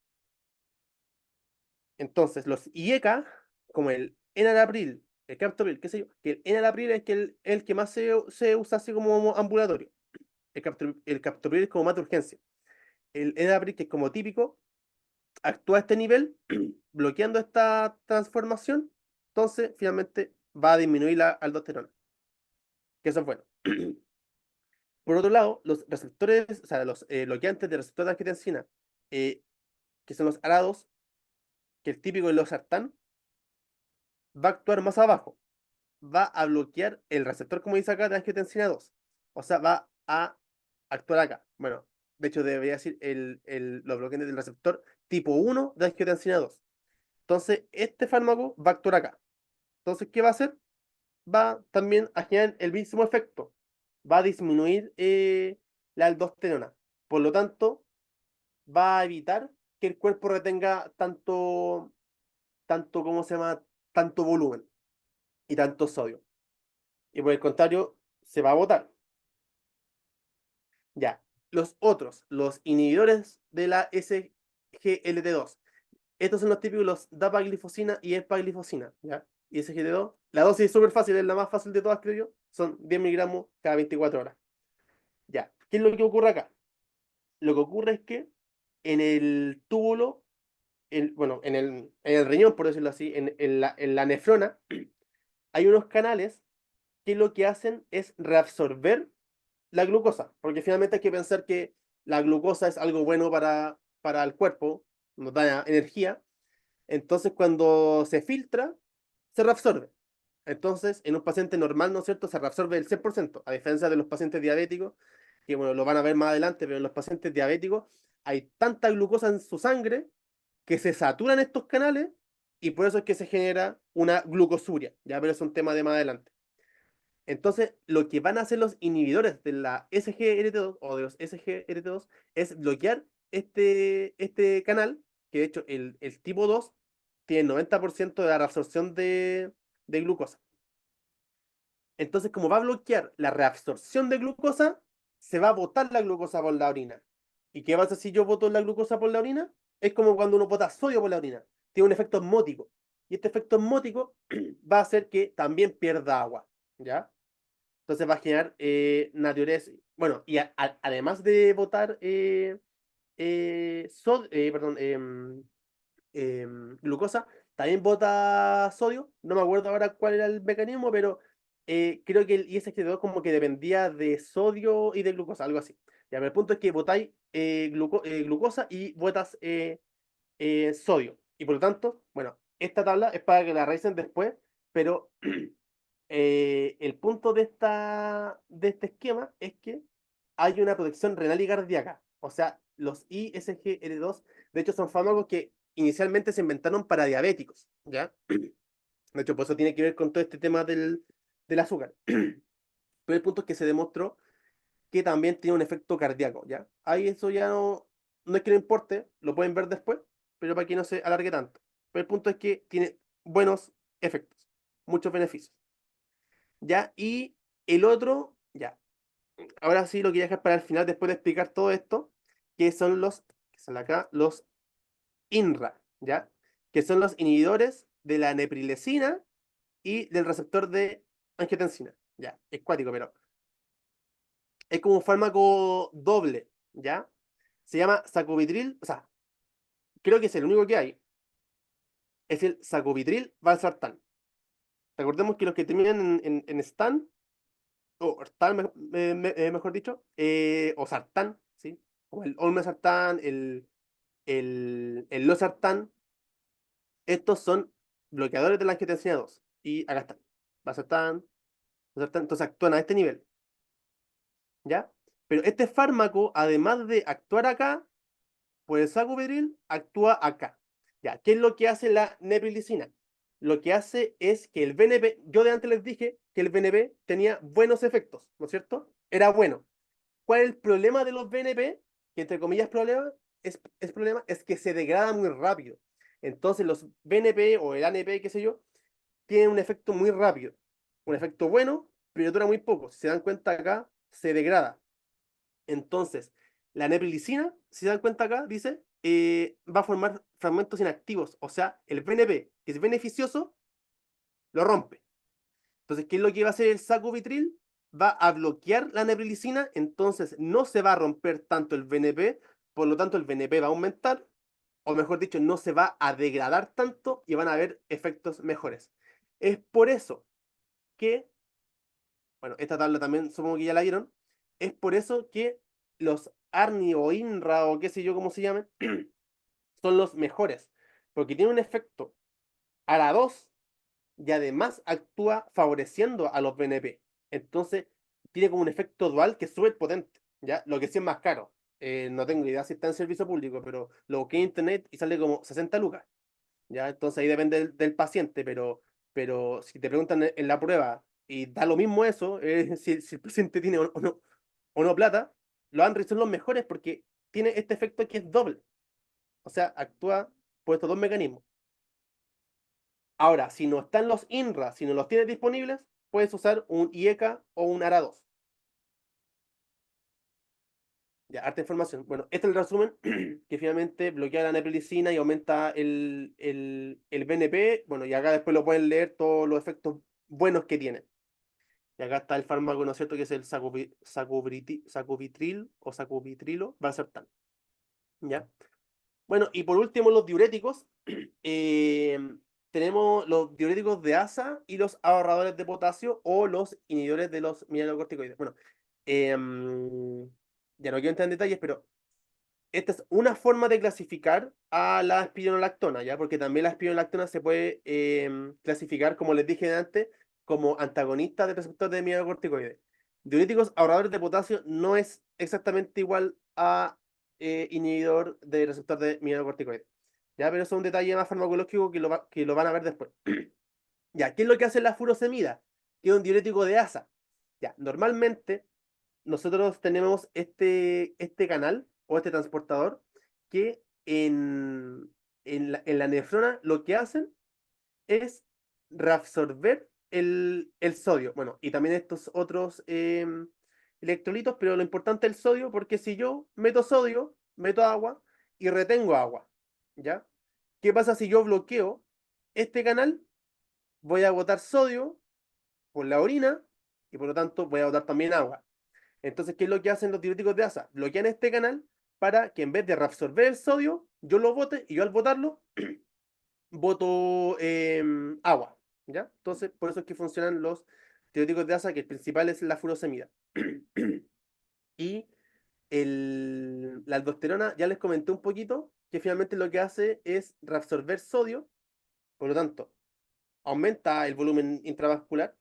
Entonces, los IECA, como el enalapril, el captopril, qué sé yo, que el enalapril es el que más se usa así como ambulatorio. El captopril es como más de urgencia. El enalapril, que es como típico, actúa a este nivel, bloqueando esta transformación, entonces finalmente va a disminuir la aldosterona, que eso es bueno. Por otro lado, los receptores, o sea, los bloqueantes de receptores de angiotensina, eh, que son los arados, que el típico es los sartán, va a actuar más abajo, va a bloquear el receptor, como dice acá, de angiotensina 2. O sea, va a actuar acá. Bueno, de hecho debería decir los bloqueantes del receptor tipo 1 de angiotensina 2. Entonces, este fármaco va a actuar acá. Entonces, ¿qué va a hacer? Va también a generar el mismo efecto. Va a disminuir la aldosterona. Por lo tanto, va a evitar que el cuerpo retenga ¿cómo se llama? Tanto volumen y tanto sodio. Y por el contrario, se va a botar. Ya. Los otros, los inhibidores de la SGLT2. Estos son los típicos, los dapaglifosina y epaglifosina. ¿Ya? Y SGLT2, la dosis es súper fácil, es la más fácil de todas, creo yo. Son 10 miligramos cada 24 horas. Ya. ¿Qué es lo que ocurre acá? Lo que ocurre es que en el túbulo, bueno, en el riñón, por decirlo así, en la nefrona, hay unos canales que lo que hacen es reabsorber la glucosa, porque finalmente hay que pensar que la glucosa es algo bueno para el cuerpo, nos da energía, entonces cuando se filtra, se reabsorbe. Entonces, en un paciente normal, ¿no es cierto?, se reabsorbe el 100%, a diferencia de los pacientes diabéticos, que bueno, lo van a ver más adelante, pero en los pacientes diabéticos hay tanta glucosa en su sangre que se saturan estos canales y por eso es que se genera una glucosuria, ya, pero es un tema de más adelante. Entonces, lo que van a hacer los inhibidores de la SGLT2 o de los SGLT2 es bloquear este canal, que de hecho el tipo 2 tiene el 90% de la reabsorción de glucosa. Entonces, como va a bloquear la reabsorción de glucosa, se va a botar la glucosa por la orina. ¿Y qué pasa si yo boto la glucosa por la orina? Es como cuando uno bota sodio por la orina. Tiene un efecto osmótico. Y este efecto osmótico va a hacer que también pierda agua. ¿Ya? Entonces va a generar natriuresis. Bueno, y además de botar perdón, glucosa, también bota sodio. No me acuerdo ahora cuál era el mecanismo, pero creo que el ISGT2 como que dependía de sodio y de glucosa, algo así. Ya, pero el punto es que botáis glucosa y botas sodio. Y por lo tanto, bueno, esta tabla es para que la revisen después, pero el punto de este esquema es que hay una protección renal y cardíaca. O sea, los ISGR2, de hecho, son fármacos que inicialmente se inventaron para diabéticos, ¿ya? De hecho, por eso tiene que ver con todo este tema del azúcar. Pero el punto es que se demostró que también tiene un efecto cardíaco, ¿ya? Ahí eso ya no es que no importe, lo pueden ver después, pero para que no se alargue tanto. Pero el punto es que tiene buenos efectos, muchos beneficios. ¿Ya? Y el otro, ya, ahora sí lo quería dejar para el final, después de explicar todo esto, que son acá, los INRA, ¿ya? Que son los inhibidores de la neprilecina y del receptor de angiotensina, ¿ya? Es cuático, pero es como un fármaco doble, ¿ya? Se llama sacubitril, o sea, creo que es el único que hay, es el sacubitril valsartán. Recordemos que los que terminan en stan o Sartán, mejor dicho, o Sartán, ¿sí? O el Olmesartán, el Losartán, estos son bloqueadores de la angiotensina 2. Y acá están, Vasartán, Losartán, entonces actúan a este nivel, ¿ya? Pero este fármaco, además de actuar acá, pues el sacubitril actúa acá. Ya, ¿qué es lo que hace la neprilicina? Lo que hace es que el VNP, yo de antes les dije que el VNP tenía buenos efectos, ¿no es cierto? Era bueno. ¿Cuál es el problema de los VNP? Que entre comillas problema es que se degrada muy rápido. Entonces los VNP o el ANP, qué sé yo, tienen un efecto muy rápido. Un efecto bueno, pero dura muy poco. Si se dan cuenta acá, se degrada. Entonces, la neprilicina, si se dan cuenta acá, dice, va a formar fragmentos inactivos. O sea, el VNP, que es beneficioso, lo rompe. Entonces, ¿qué es lo que va a hacer el sacubitril? Va a bloquear la neprilicina, entonces no se va a romper tanto el VNP, por lo tanto el VNP va a aumentar, o mejor dicho, no se va a degradar tanto y van a haber efectos mejores. Es por eso que, bueno, esta tabla también supongo que ya la vieron, es por eso que los ARNI o INRA o qué sé yo cómo se llamen, son los mejores, porque tienen un efecto a la 2 y además actúa favoreciendo a los BNP. Entonces, tiene como un efecto dual que es súper potente, ¿ya? Lo que sí es más caro. No tengo idea si está en servicio público, pero lo busqué en internet y sale como 60 lucas, ¿ya? Entonces ahí depende del paciente, pero si te preguntan en la prueba y da lo mismo eso, si el paciente tiene o no plata, los Android son los mejores porque tiene este efecto que es doble. O sea, actúa por estos dos mecanismos. Ahora, si no están los INRA, si no los tienes disponibles, puedes usar un IECA o un ARA2. Ya, harta información. Bueno, este es el resumen, que finalmente bloquea la neprilicina y aumenta el BNP. Bueno, y acá después lo pueden leer todos los efectos buenos que tiene. Y acá está el fármaco, ¿no es cierto?, que es el sacubitril o sacubitrilo, valsartán. ¿Ya? Bueno, y por último, los diuréticos. Eh, tenemos los diuréticos de asa y los ahorradores de potasio o los inhibidores de los mineralocorticoides. Bueno, ya no quiero entrar en detalles, pero esta es una forma de clasificar a la espironolactona, ¿ya? Porque también la espironolactona se puede clasificar, como les dije antes, como antagonista del receptor de mineralocorticoides. Diuréticos ahorradores de potasio no es exactamente igual a inhibidor del receptor de mineralocorticoides. ¿Ya? Pero eso es un detalle más farmacológico que lo van a ver después. ¿Ya? ¿Qué es lo que hace la furosemida? Que es un diurético de asa. Ya, normalmente nosotros tenemos este canal o este transportador que en la nefrona lo que hacen es reabsorber el sodio. Bueno, y también estos otros electrolitos, pero lo importante es el sodio, porque si yo meto sodio, meto agua y retengo agua, ¿ya? ¿Qué pasa si yo bloqueo este canal? Voy a botar sodio por la orina y por lo tanto voy a botar también agua. Entonces, ¿qué es lo que hacen los diuréticos de asa? Bloquean este canal para que en vez de reabsorber el sodio, yo lo bote y yo al botarlo, boto agua. ¿Ya? Entonces, por eso es que funcionan los diuréticos de asa, que el principal es la furosemida. Y la aldosterona, ya les comenté un poquito, que finalmente lo que hace es reabsorber sodio, por lo tanto, aumenta el volumen intravascular.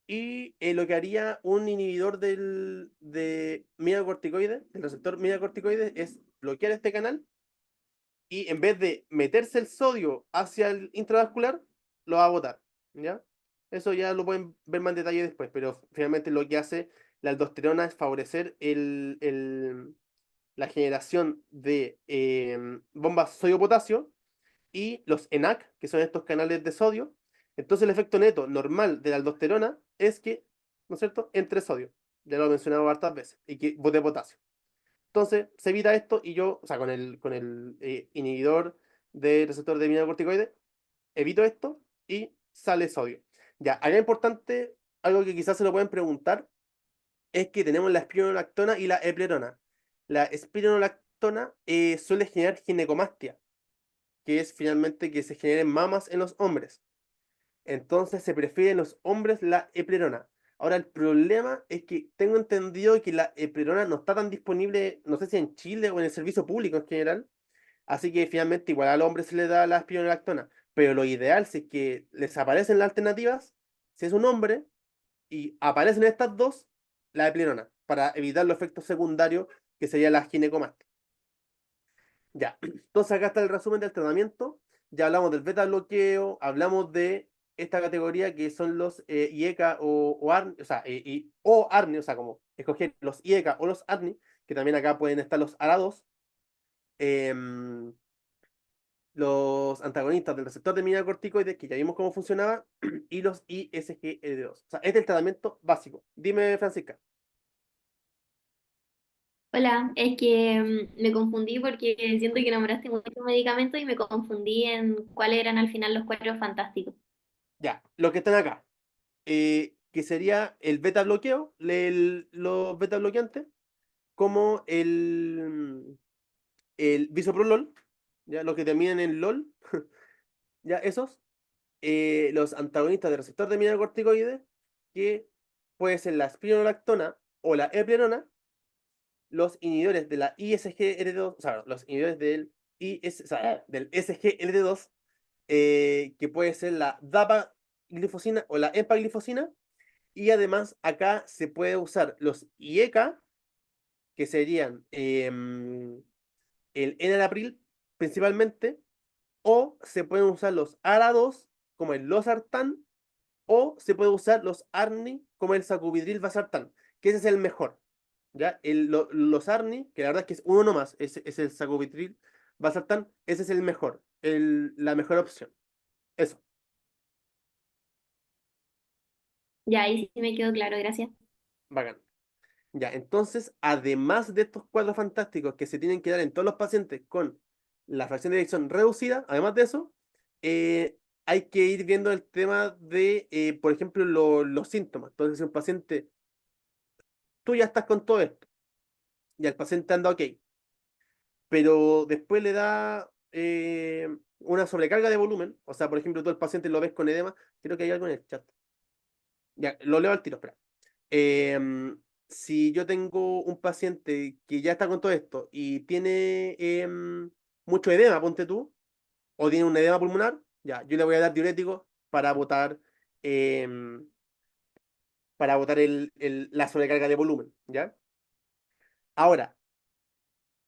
Y lo que haría un inhibidor de mineralocorticoides, del receptor mineralocorticoides, es bloquear este canal y en vez de meterse el sodio hacia el intravascular, lo va a botar. ¿Ya? Eso ya lo pueden ver más en detalle después, pero finalmente lo que hace la aldosterona es favorecer la generación de bombas sodio-potasio y los ENaC, que son estos canales de sodio. Entonces el efecto neto normal de la aldosterona es que, ¿no es cierto?, entre sodio. Ya lo he mencionado hartas veces. Y que bote potasio. Entonces se evita esto y yo, o sea, con el inhibidor de receptor de mineralocorticoides, evito esto y sale sodio. Ya, acá es importante, algo que quizás se lo pueden preguntar, es que tenemos la espironolactona y la eplerona. La espironolactona suele generar ginecomastia, que es finalmente que se generen mamas en los hombres. Entonces se prefiere en los hombres la eplerona. Ahora el problema es que tengo entendido que la eplerona no está tan disponible, no sé si en Chile o en el servicio público en general, así que finalmente igual al hombre se le da la espironolactona, pero lo ideal si es que les aparecen las alternativas, si es un hombre y aparecen estas dos, la eplerona, para evitar los efectos secundarios que sería la ginecomastia. Ya, entonces acá está el resumen del tratamiento. Ya hablamos del beta bloqueo, hablamos de esta categoría que son los IECA o ARNI, o sea, o ARNI, o sea, como escoger los IECA o los ARNI, que también acá pueden estar los ARA2, em, los antagonistas del receptor de mineralocorticoides, que ya vimos cómo funcionaba, y los ISGLT2. O sea, este es el tratamiento básico. Dime, Francisca. Hola, es que me confundí porque siento que nombraste muchos medicamentos y me confundí en cuáles eran al final los cuatro fantásticos. Ya, los que están acá, que sería el beta bloqueo, los beta bloqueantes, como el bisoprolol, ya los que terminan en LOL, ya esos, los antagonistas del receptor de mineralocorticoides, que puede ser la spironolactona o la eplerenona, los inhibidores de la ISGLT2, o sea, los inhibidores o sea, del SGLT2, que puede ser la dapaglifosina o la empaglifosina, y además acá se puede usar los IECA, que serían el enalapril principalmente, o se pueden usar los ARA2 como el losartán, o se puede usar los ARNI como el sacubitril valsartán, que ese es el mejor. ¿Ya? Los ARNI, que la verdad es que es uno nomás, es el sacubitril valsartán, ese es el mejor, la mejor opción. Eso, Ya, ahí sí me quedó claro, gracias. bacán. Ya, entonces, además de estos cuadros fantásticos que se tienen que dar en todos los pacientes con la fracción de eyección reducida, además de eso, hay que ir viendo el tema de, por ejemplo, los síntomas. Entonces, si un paciente, tú ya estás con todo esto, y el paciente anda ok, pero después le da una sobrecarga de volumen, o sea, por ejemplo, tú el paciente lo ves con edema, creo que hay algo en el chat. Ya, lo leo al tiro, espera. Si yo tengo un paciente que ya está con todo esto y tiene mucho edema, ponte tú, o tiene un edema pulmonar, ya, yo le voy a dar diurético em, para botar la sobrecarga de volumen, ¿ya? Ahora,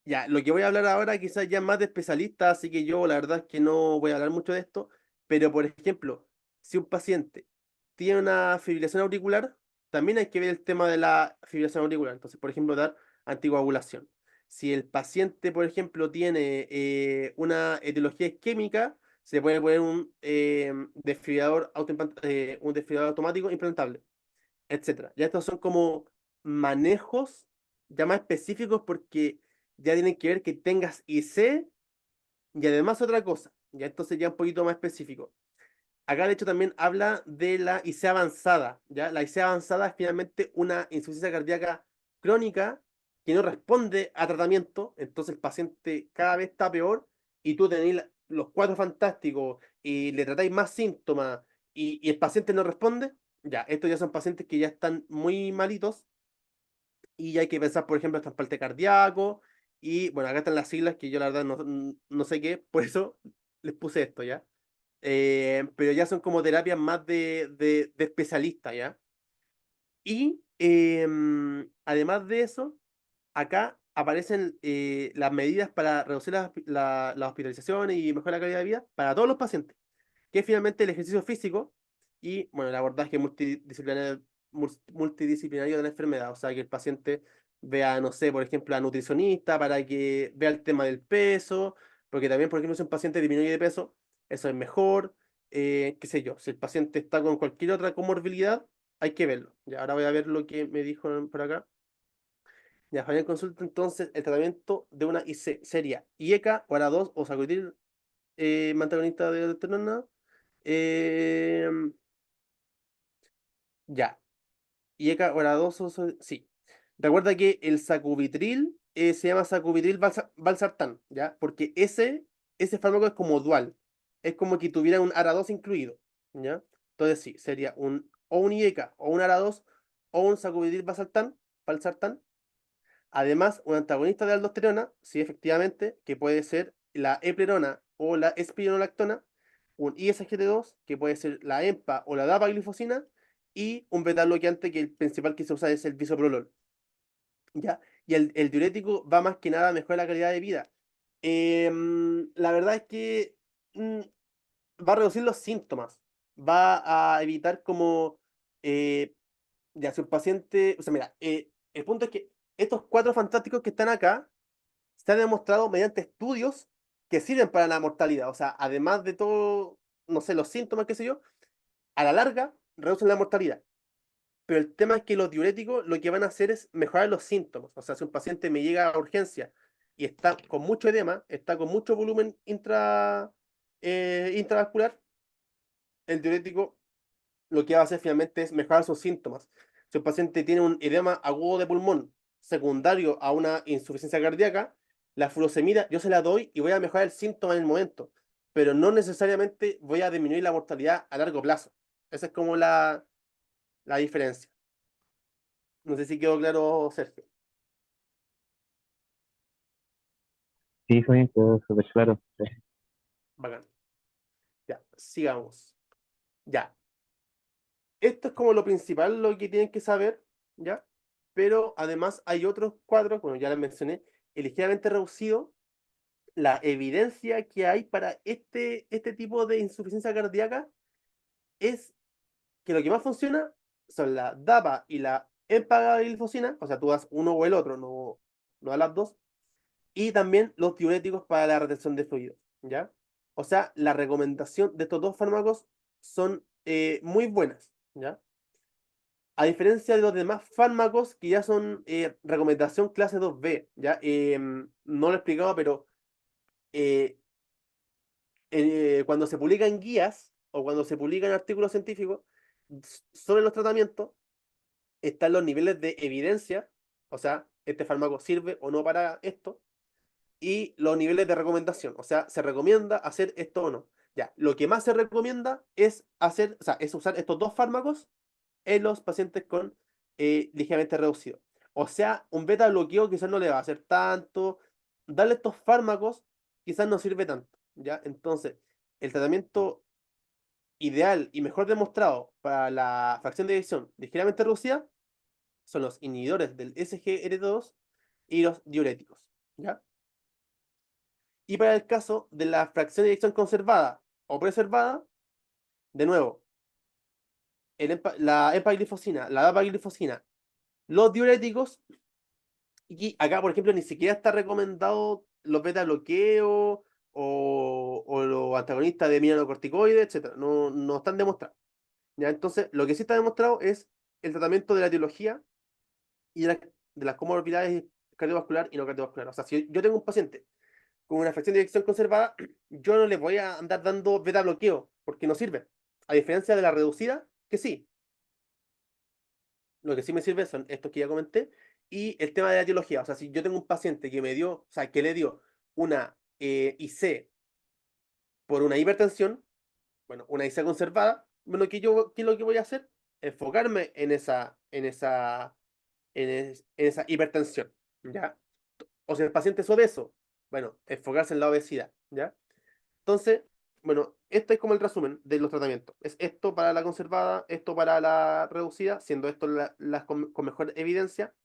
ya, lo que voy a hablar ahora quizás ya es más de especialista, así que yo la verdad es que no voy a hablar mucho de esto, pero por ejemplo, si un paciente tiene una fibrilación auricular, también hay que ver el tema de la fibrilación auricular. Entonces, por ejemplo, dar anticoagulación. Si el paciente, por ejemplo, tiene una etiología isquémica, se puede poner un desfibrilador automático implantable, etcétera. Ya estos son como manejos ya más específicos porque ya tienen que ver que tengas IC y además otra cosa. Ya entonces ya un poquito más específico. Acá de hecho también habla de la IC avanzada, ¿ya? La IC avanzada es finalmente una insuficiencia cardíaca crónica que no responde a tratamiento, entonces el paciente cada vez está peor y tú tenés los cuatro fantásticos y le tratáis más síntomas y el paciente no responde, ya, estos ya son pacientes que ya están muy malitos y hay que pensar, por ejemplo, en trasplante cardíaco y bueno, acá están las siglas que yo la verdad no sé qué, por eso les puse esto, ¿ya? Pero ya son como terapias más de especialista, ¿ya? Y además de eso, acá aparecen las medidas para reducir las hospitalizaciones y mejorar la calidad de vida para todos los pacientes, que es finalmente el ejercicio físico y, bueno, el abordaje multidisciplinario de la enfermedad, o sea, que el paciente vea, no sé, por ejemplo, a nutricionista para que vea el tema del peso, porque también, por ejemplo, si un paciente disminuye de peso, eso es mejor, qué sé yo, si el paciente está con cualquier otra comorbilidad, hay que verlo. Ya, ahora voy a ver lo que me dijo por acá. Ya, Fabián consulta entonces el tratamiento de una IC sería IECA o ARA2 o sacubitril antagonista de aldosterona. Eh, ya, IECA o ARA2 sí. Recuerda que el sacubitril se llama sacubitril valsartán, ¿ya? Porque ese fármaco es como dual. Es como que tuviera un ARA2 incluido, ¿ya? Entonces sí, sería o un IECA o un ARA2 o un sacubitril valsartán. Además, un antagonista de aldosterona, sí, efectivamente, que puede ser la eplerona o la espironolactona, un ISGT2, que puede ser la EMPA o la dapaglifosina, y un beta bloqueante que el principal que se usa es el bisoprolol, ¿ya? Y el diurético va más que nada a mejorar la calidad de vida. La verdad es que mm, va a reducir los síntomas, va a evitar como, eh, ya si un paciente, o sea, mira, el punto es que estos cuatro fantásticos que están acá se ha demostrado mediante estudios que sirven para la mortalidad, o sea, además de todo, no sé, los síntomas, qué sé yo, a la larga reducen la mortalidad. Pero el tema es que los diuréticos lo que van a hacer es mejorar los síntomas. O sea, si un paciente me llega a urgencia y está con mucho edema, está con mucho volumen intravascular, el diurético lo que va a hacer finalmente es mejorar sus síntomas. Si un paciente tiene un edema agudo de pulmón secundario a una insuficiencia cardíaca, la furosemida yo se la doy y voy a mejorar el síntoma en el momento, pero no necesariamente voy a disminuir la mortalidad a largo plazo. Esa es como la diferencia. No sé si quedó claro, Sergio. Sí, Fabián, quedó súper claro. Sí. Bacán. Ya, sigamos. Ya, esto es como lo principal, lo que tienen que saber, ¿ya? Pero además hay otros cuadros, bueno, ya les mencioné, el ligeramente reducido, la evidencia que hay para este tipo de insuficiencia cardíaca es que lo que más funciona son la DAPA y la empaglifosina, o sea, tú das uno o el otro, no a las dos, y también los diuréticos para la retención de fluidos, ¿ya? O sea, la recomendación de estos dos fármacos son muy buenas, ¿ya? A diferencia de los demás fármacos que ya son recomendación clase 2B, ¿ya? No lo he explicado, pero eh, cuando se publican guías o cuando se publican artículos científicos sobre los tratamientos, están los niveles de evidencia, o sea, este fármaco sirve o no para esto, y los niveles de recomendación, o sea, se recomienda hacer esto o no. Ya, lo que más se recomienda es hacer, o sea, es usar estos dos fármacos en los pacientes con ligeramente reducido. O sea, un beta bloqueo quizás no le va a hacer tanto, darle estos fármacos quizás no sirve tanto, ¿ya? Entonces, el tratamiento ideal y mejor demostrado para la fracción de eyección ligeramente reducida son los inhibidores del SGLT2 y los diuréticos, ¿ya? Y para el caso de la fracción de eyección conservada o preservada, de nuevo, la empaglifosina, la dapaglifosina, los diuréticos, y acá, por ejemplo, ni siquiera está recomendado los beta bloqueo o los antagonistas de mineralocorticoides, etcétera. No están demostrados. ¿Ya? Entonces, lo que sí está demostrado es el tratamiento de la etiología y de las comorbilidades cardiovascular y no cardiovascular. O sea, si yo tengo un paciente con una fracción de eyección conservada, yo no le voy a andar dando beta bloqueo, porque no sirve. A diferencia de la reducida, que sí. Lo que sí me sirve son estos que ya comenté y el tema de la etiología. O sea, si yo tengo un paciente que me dio, o sea, que le dio una IC por una hipertensión, bueno, una IC conservada, bueno, ¿qué es lo que voy a hacer? Enfocarme en esa hipertensión, ¿ya? O si el paciente es obeso, bueno, enfocarse en la obesidad, ¿ya? Entonces, bueno, esto es como el resumen de los tratamientos. Es esto para la conservada, esto para la reducida, siendo esto las con mejor evidencia,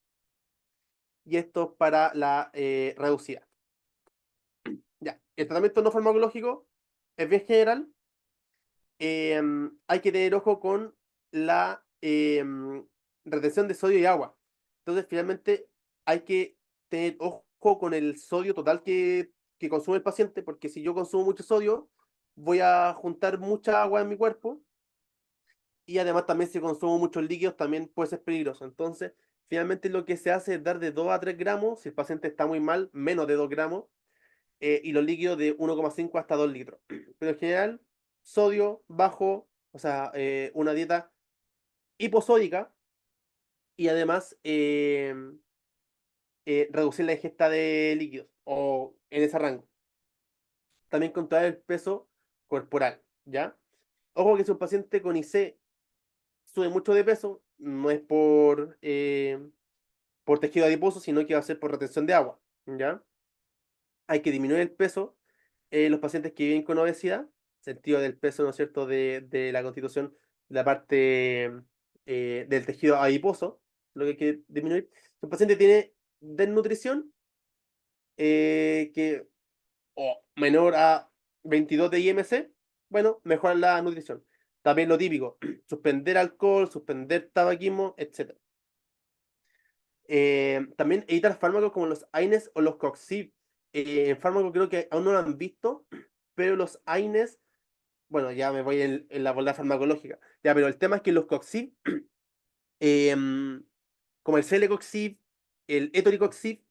y esto para la reducida. Ya, el tratamiento no farmacológico es bien general. Hay que tener ojo con la retención de sodio y agua. Entonces, finalmente, hay que tener ojo con el sodio total que consume el paciente, porque si yo consumo mucho sodio, voy a juntar mucha agua en mi cuerpo y además también si consumo muchos líquidos también puede ser peligroso. Entonces, finalmente lo que se hace es dar de 2 a 3 gramos, si el paciente está muy mal, menos de 2 gramos, y los líquidos de 1,5 hasta 2 litros. Pero en general, sodio bajo, o sea, una dieta hiposódica y además reducir la ingesta de líquidos o en ese rango. También controlar el peso corporal, ¿ya? Ojo que si un paciente con IC sube mucho de peso, no es por tejido adiposo, sino que va a ser por retención de agua, ¿ya? Hay que disminuir el peso en los pacientes que viven con obesidad, sentido del peso, ¿no es cierto?, de la constitución de la parte del tejido adiposo, lo que hay que disminuir. Si un paciente tiene desnutrición, que o menor a 22 de IMC, bueno, mejorar la nutrición. También lo típico, suspender alcohol, suspender tabaquismo, etc. También evitar fármacos como los AINES o los COXIB. En fármacos creo que aún no lo han visto, pero los AINES, bueno, ya me voy en la bola farmacológica. Ya, pero el tema es que los COXIB, como el Celecoxib, el Etoricoxib,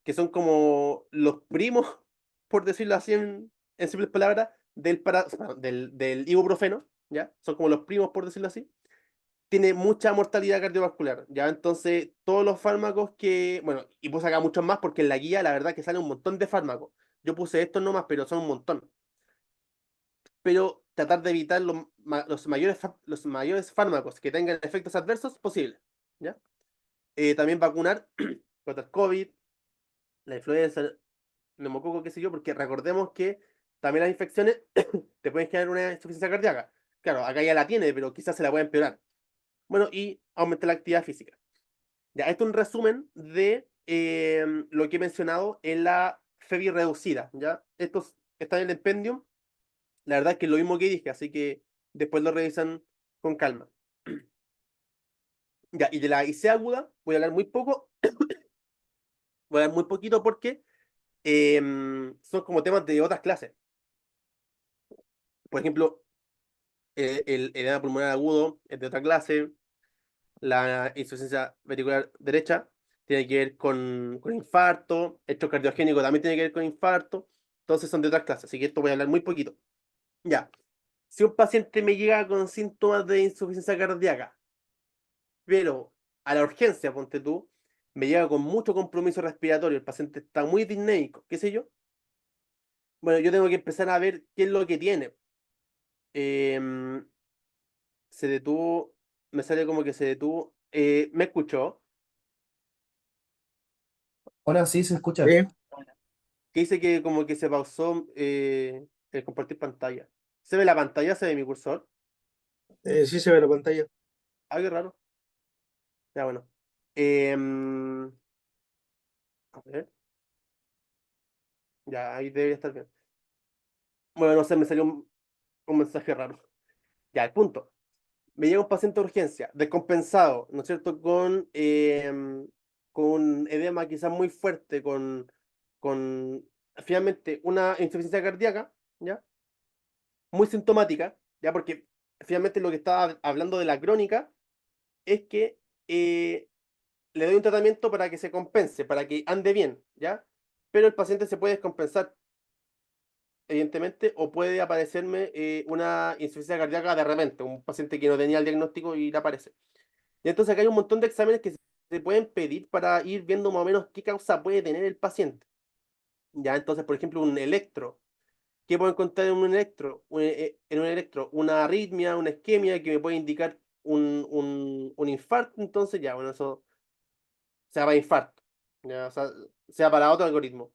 que son como los primos, por decirlo así en simples palabras, del ibuprofeno, ¿ya? Son como los primos, por decirlo así. Tiene mucha mortalidad cardiovascular, ¿ya? Entonces, todos los fármacos que, bueno, y puse acá muchos más porque en la guía la verdad que sale un montón de fármacos. Yo puse estos nomás, pero son un montón. Pero tratar de evitar los mayores fármacos que tengan efectos adversos posible, ¿ya? También vacunar contra el COVID, la influenza, el neumococo, qué sé yo, porque recordemos que también las infecciones te pueden generar una insuficiencia cardíaca. Claro, acá ya la tiene, pero quizás se la puede empeorar. Bueno, y aumentar la actividad física. Ya, esto es un resumen de lo que he mencionado en la FEBI reducida, ¿ya? Estos están en el Empendium. La verdad es que es lo mismo que dije, así que después lo revisan con calma. Ya, y de la IC aguda voy a hablar muy poco, voy a hablar muy poquito porque son como temas de otras clases. Por ejemplo, el edema pulmonar agudo es de otra clase, la insuficiencia ventricular derecha tiene que ver con infarto, esto cardiogénico también tiene que ver con infarto, entonces son de otras clases, así que esto voy a hablar muy poquito. Ya, si un paciente me llega con síntomas de insuficiencia cardíaca, pero a la urgencia, ponte tú, me llega con mucho compromiso respiratorio, el paciente está muy disnéico, qué sé yo, bueno, yo tengo que empezar a ver qué es lo que tiene. Em, Se detuvo, me sale como que se detuvo, ¿me escuchó? Ahora sí se escucha. Sí, Que dice que como que se pausó el compartir pantalla. ¿Se ve la pantalla? ¿Se ve mi cursor? sí se ve la pantalla. Ah, qué raro. Ya, bueno. Em, a ver. Ya, ahí debería estar bien. Bueno, no sé, me salió un mensaje raro. Ya, el punto. Me llega un paciente de urgencia, descompensado, ¿no es cierto? Con un edema quizás muy fuerte, con finalmente una insuficiencia cardíaca, ¿ya? Muy sintomática, ¿ya? Porque finalmente lo que estaba hablando de la crónica es que le doy un tratamiento para que se compense, para que ande bien, ¿ya? Pero el paciente se puede descompensar, evidentemente, o puede aparecerme una insuficiencia cardíaca de repente, un paciente que no tenía el diagnóstico y le aparece. Y entonces acá hay un montón de exámenes que se pueden pedir para ir viendo más o menos qué causa puede tener el paciente. Ya, entonces, por ejemplo, un electro. ¿Qué puedo encontrar en un electro? En un electro, una arritmia, una isquemia que me puede indicar un infarto, entonces ya, bueno, eso sea para infarto, ya, o sea para otro algoritmo.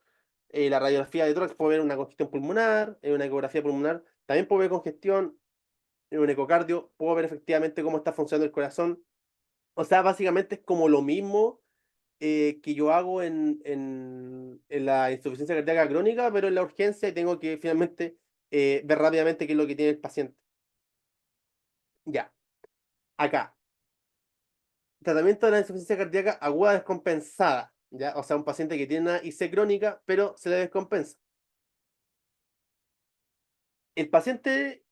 La radiografía de tórax puedo ver una congestión pulmonar, en una ecografía pulmonar también puedo ver congestión, en un ecocardio puedo ver efectivamente cómo está funcionando el corazón. O sea, básicamente es como lo mismo que yo hago en la insuficiencia cardíaca crónica, pero en la urgencia y tengo que finalmente ver rápidamente qué es lo que tiene el paciente. Ya, acá. Tratamiento de la insuficiencia cardíaca aguda descompensada. ¿Ya? O sea, un paciente que tiene una IC crónica, pero se le descompensa. El paciente,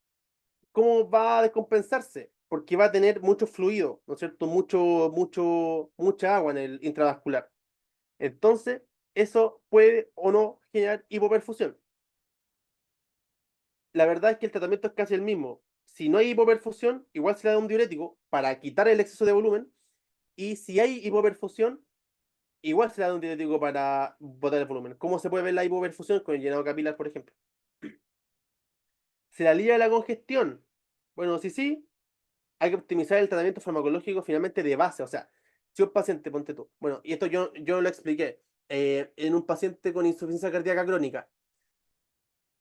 ¿cómo va a descompensarse? Porque va a tener mucho fluido, ¿no es cierto? Mucha agua en el intravascular. Entonces, eso puede o no generar hipoperfusión. La verdad es que el tratamiento es casi el mismo. Si no hay hipoperfusión, igual se le da un diurético para quitar el exceso de volumen. Y si hay hipoperfusión, igual se le da un diurético para botar el volumen. ¿Cómo se puede ver la hipoperfusión? Con el llenado capilar, por ejemplo. ¿Se le alivia la congestión? Bueno, sí, hay que optimizar el tratamiento farmacológico finalmente de base. O sea, si un paciente, ponte tú, bueno, y esto yo lo expliqué, en un paciente con insuficiencia cardíaca crónica,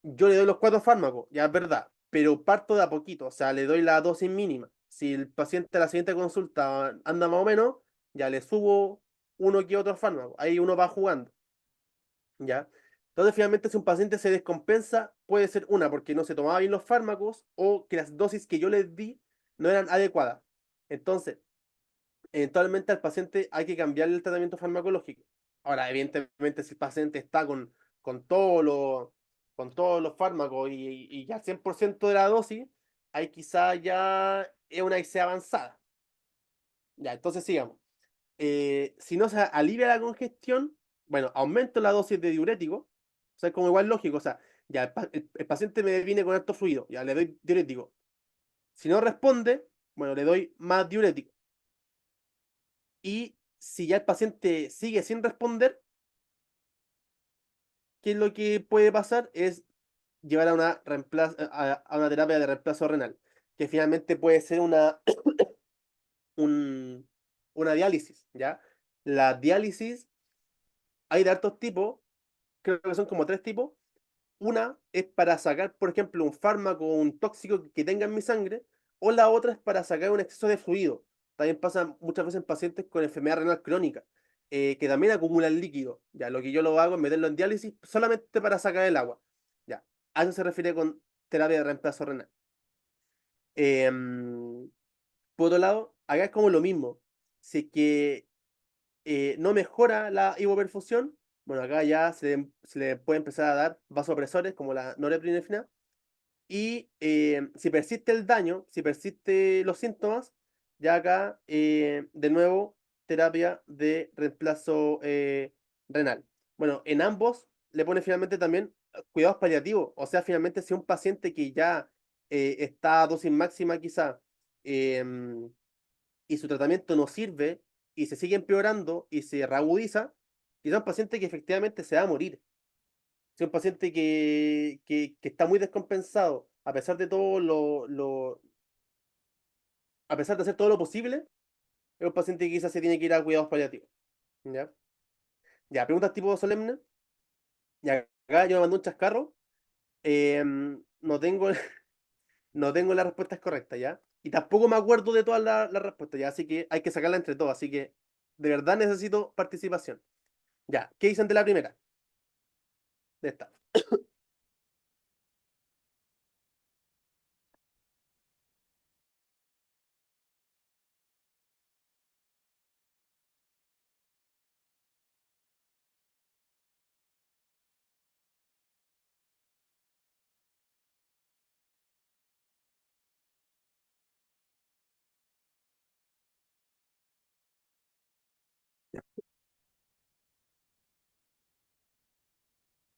yo le doy los 4 fármacos, ya es verdad, pero parto de a poquito, o sea, le doy la dosis mínima. Si el paciente a la siguiente consulta anda más o menos, ya le subo uno que otro fármaco, ahí uno va jugando, ¿ya? Entonces, finalmente, si un paciente se descompensa, puede ser una, porque no se tomaba bien los fármacos o que las dosis que yo les di no eran adecuadas. Entonces, eventualmente al paciente hay que cambiarle el tratamiento farmacológico. Ahora, evidentemente, si el paciente está con, con todos los fármacos y ya 100% de la dosis, ahí quizá ya es una IC avanzada. Ya, entonces sigamos. Si no se alivia la congestión, bueno, aumento la dosis de diurético, o sea, es como igual lógico, o sea, ya el paciente me viene con alto fluido, ya le doy diurético. Si no responde, bueno, le doy más diurético. Y si ya el paciente sigue sin responder, ¿qué es lo que puede pasar? Es llevar a a una terapia de reemplazo renal, que finalmente puede ser un- una diálisis, ¿ya? La diálisis hay de hartos tipos, creo que son como tres tipos. Una es para sacar, por ejemplo, un fármaco o un tóxico que tenga en mi sangre, o la otra es para sacar un exceso de fluido. También pasa muchas veces en pacientes con enfermedad renal crónica, que también acumulan líquido. Ya, lo que yo lo hago es meterlo en diálisis solamente para sacar el agua. Ya, a eso se refiere con terapia de reemplazo renal. Em, por otro lado, acá es como lo mismo. Si es que no mejora la hipoperfusión, bueno, acá ya se le puede empezar a dar vasopresores como la norepinefrina. Y si persiste el daño, si persiste los síntomas, ya acá de nuevo terapia de reemplazo renal. Bueno, en ambos le pone finalmente también cuidados paliativos. O sea, finalmente si un paciente que ya está a dosis máxima quizá y su tratamiento no sirve y se sigue empeorando y se reagudiza, quizá un paciente que efectivamente se va a morir. Si un paciente que está muy descompensado, a pesar de todo a pesar de hacer todo lo posible, es un paciente que quizás se tiene que ir a cuidados paliativos. ¿Ya? Ya, preguntas tipo solemne. Ya, acá yo me mandé un chascarro. No tengo, no tengo las respuestas correctas, ¿ya? Y tampoco me acuerdo de todas las respuestas, ¿ya? Así que hay que sacarla entre todos. Así que de verdad necesito participación. Ya, ¿qué dicen de la primera? De esta.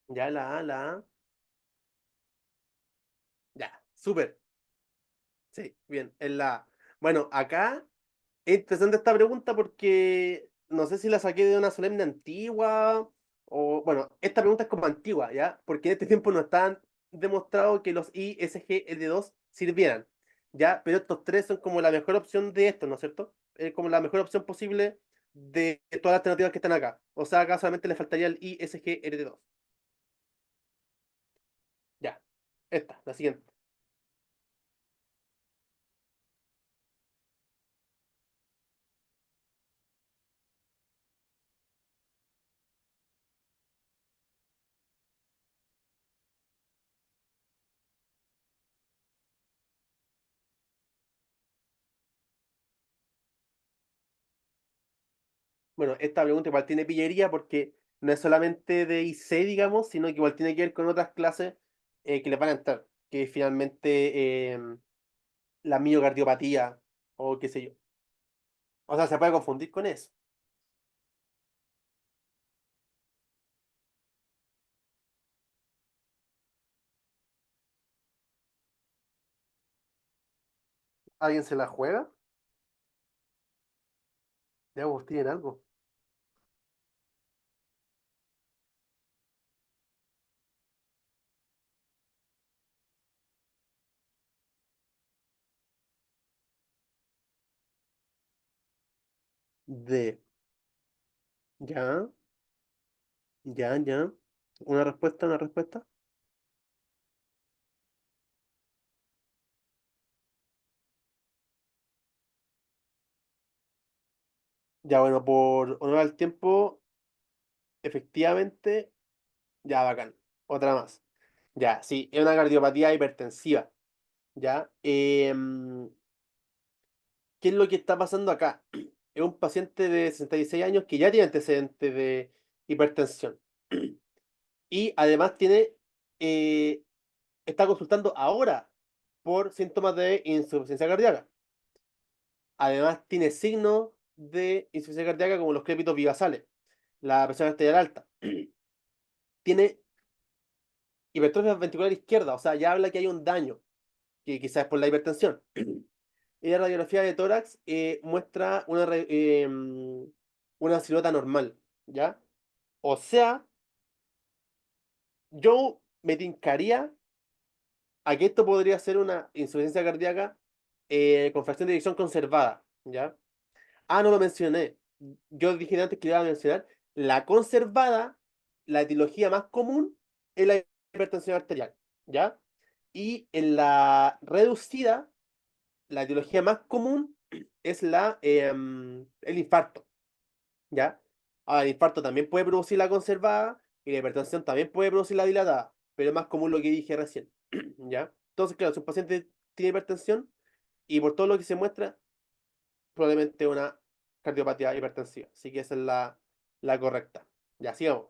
Ya, la A. Ya, súper. Sí, bien, en la A. Bueno, acá es interesante esta pregunta porque no sé si la saqué de una solemne antigua o, bueno, esta pregunta es como antigua, ¿ya? Porque en este tiempo no están demostrado que los ISGL2 sirvieran, ¿ya? Pero estos tres son como la mejor opción de esto, ¿no es cierto? Como la mejor opción posible de todas las alternativas que están acá. O sea, acá solamente le faltaría el ISGLT2. Ya, esta, la siguiente. Bueno, esta pregunta igual tiene pillería porque no es solamente de IC, digamos, sino que igual tiene que ver con otras clases que les van a entrar, que finalmente la miocardiopatía o qué sé yo. O sea, se puede confundir con eso. ¿Alguien se la juega? Ya vos tienen algo. De, ya, ya. Una respuesta, una respuesta. Ya, bueno, por honor al tiempo, efectivamente, Ya, bacán. Otra más. Ya, sí, es una cardiopatía hipertensiva. ¿Ya? ¿Qué es lo que está pasando acá? Es un paciente de 66 años que ya tiene antecedentes de hipertensión. Y además eh, está consultando ahora por síntomas de insuficiencia cardíaca. Además tiene signos de insuficiencia cardíaca como los crépitos vivasales, la presión arterial alta. Tiene hipertrofia ventricular izquierda, o sea, ya habla que hay un daño, que quizás es por la hipertensión. Y la radiografía de tórax muestra una silueta normal, ¿ya? O sea, yo me tincaría a que esto podría ser una insuficiencia cardíaca con fracción de eyección conservada, ¿ya? Ah, no lo mencioné. Yo dije antes que le iba a mencionar. La conservada, la etiología más común es la hipertensión arterial, ¿ya? Y en la reducida, la etiología más común es el infarto, ¿ya? Ahora, el infarto también puede producir la conservada y la hipertensión también puede producir la dilatada, pero es más común lo que dije recién, ¿ya? Entonces, claro, si un paciente tiene hipertensión y por todo lo que se muestra, probablemente una cardiopatía hipertensiva. Así que esa es la correcta. Ya, sigamos.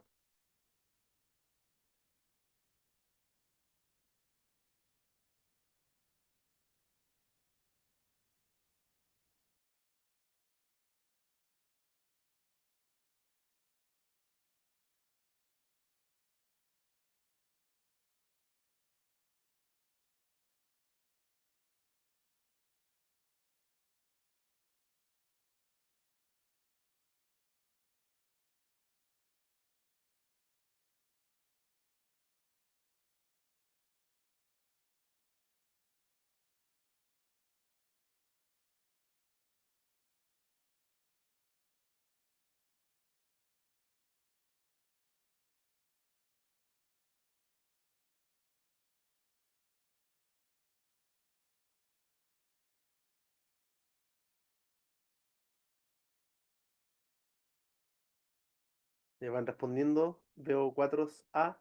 Me van respondiendo. Veo 4 a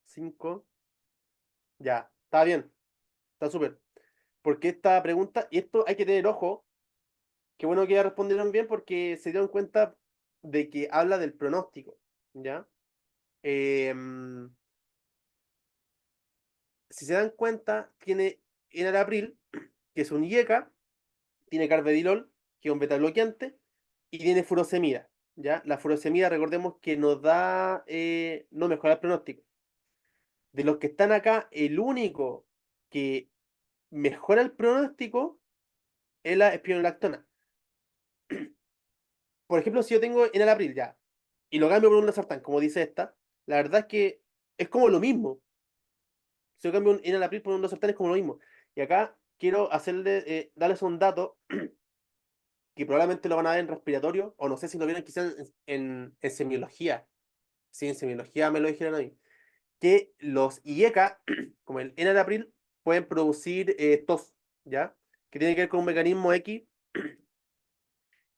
5. Ya, está bien. Está súper. Porque esta pregunta, y esto hay que tener ojo, qué bueno que ya respondieron bien porque se dieron cuenta de que habla del pronóstico, ¿ya? Em, si se dan cuenta, tiene enalapril, que es un IECA, tiene carvedilol, que es un beta bloqueante, y tiene furosemida, ¿ya? La furosemida, recordemos que nos da, no mejora el pronóstico. De los que están acá, el único que mejora el pronóstico es la espionolactona. Por ejemplo, si yo tengo enalapril ya, y lo cambio por un losartán, como dice esta, la verdad es que es como lo mismo. Si yo cambio un enalapril por un losartán es como lo mismo. Y acá quiero darles un dato que probablemente lo van a ver en respiratorio, o no sé si lo vieron quizás en semiología. Sí, en semiología me lo dijeron a mí. Que los IECA, como el enalapril, pueden producir tos, ¿ya? Que tiene que ver con un mecanismo X.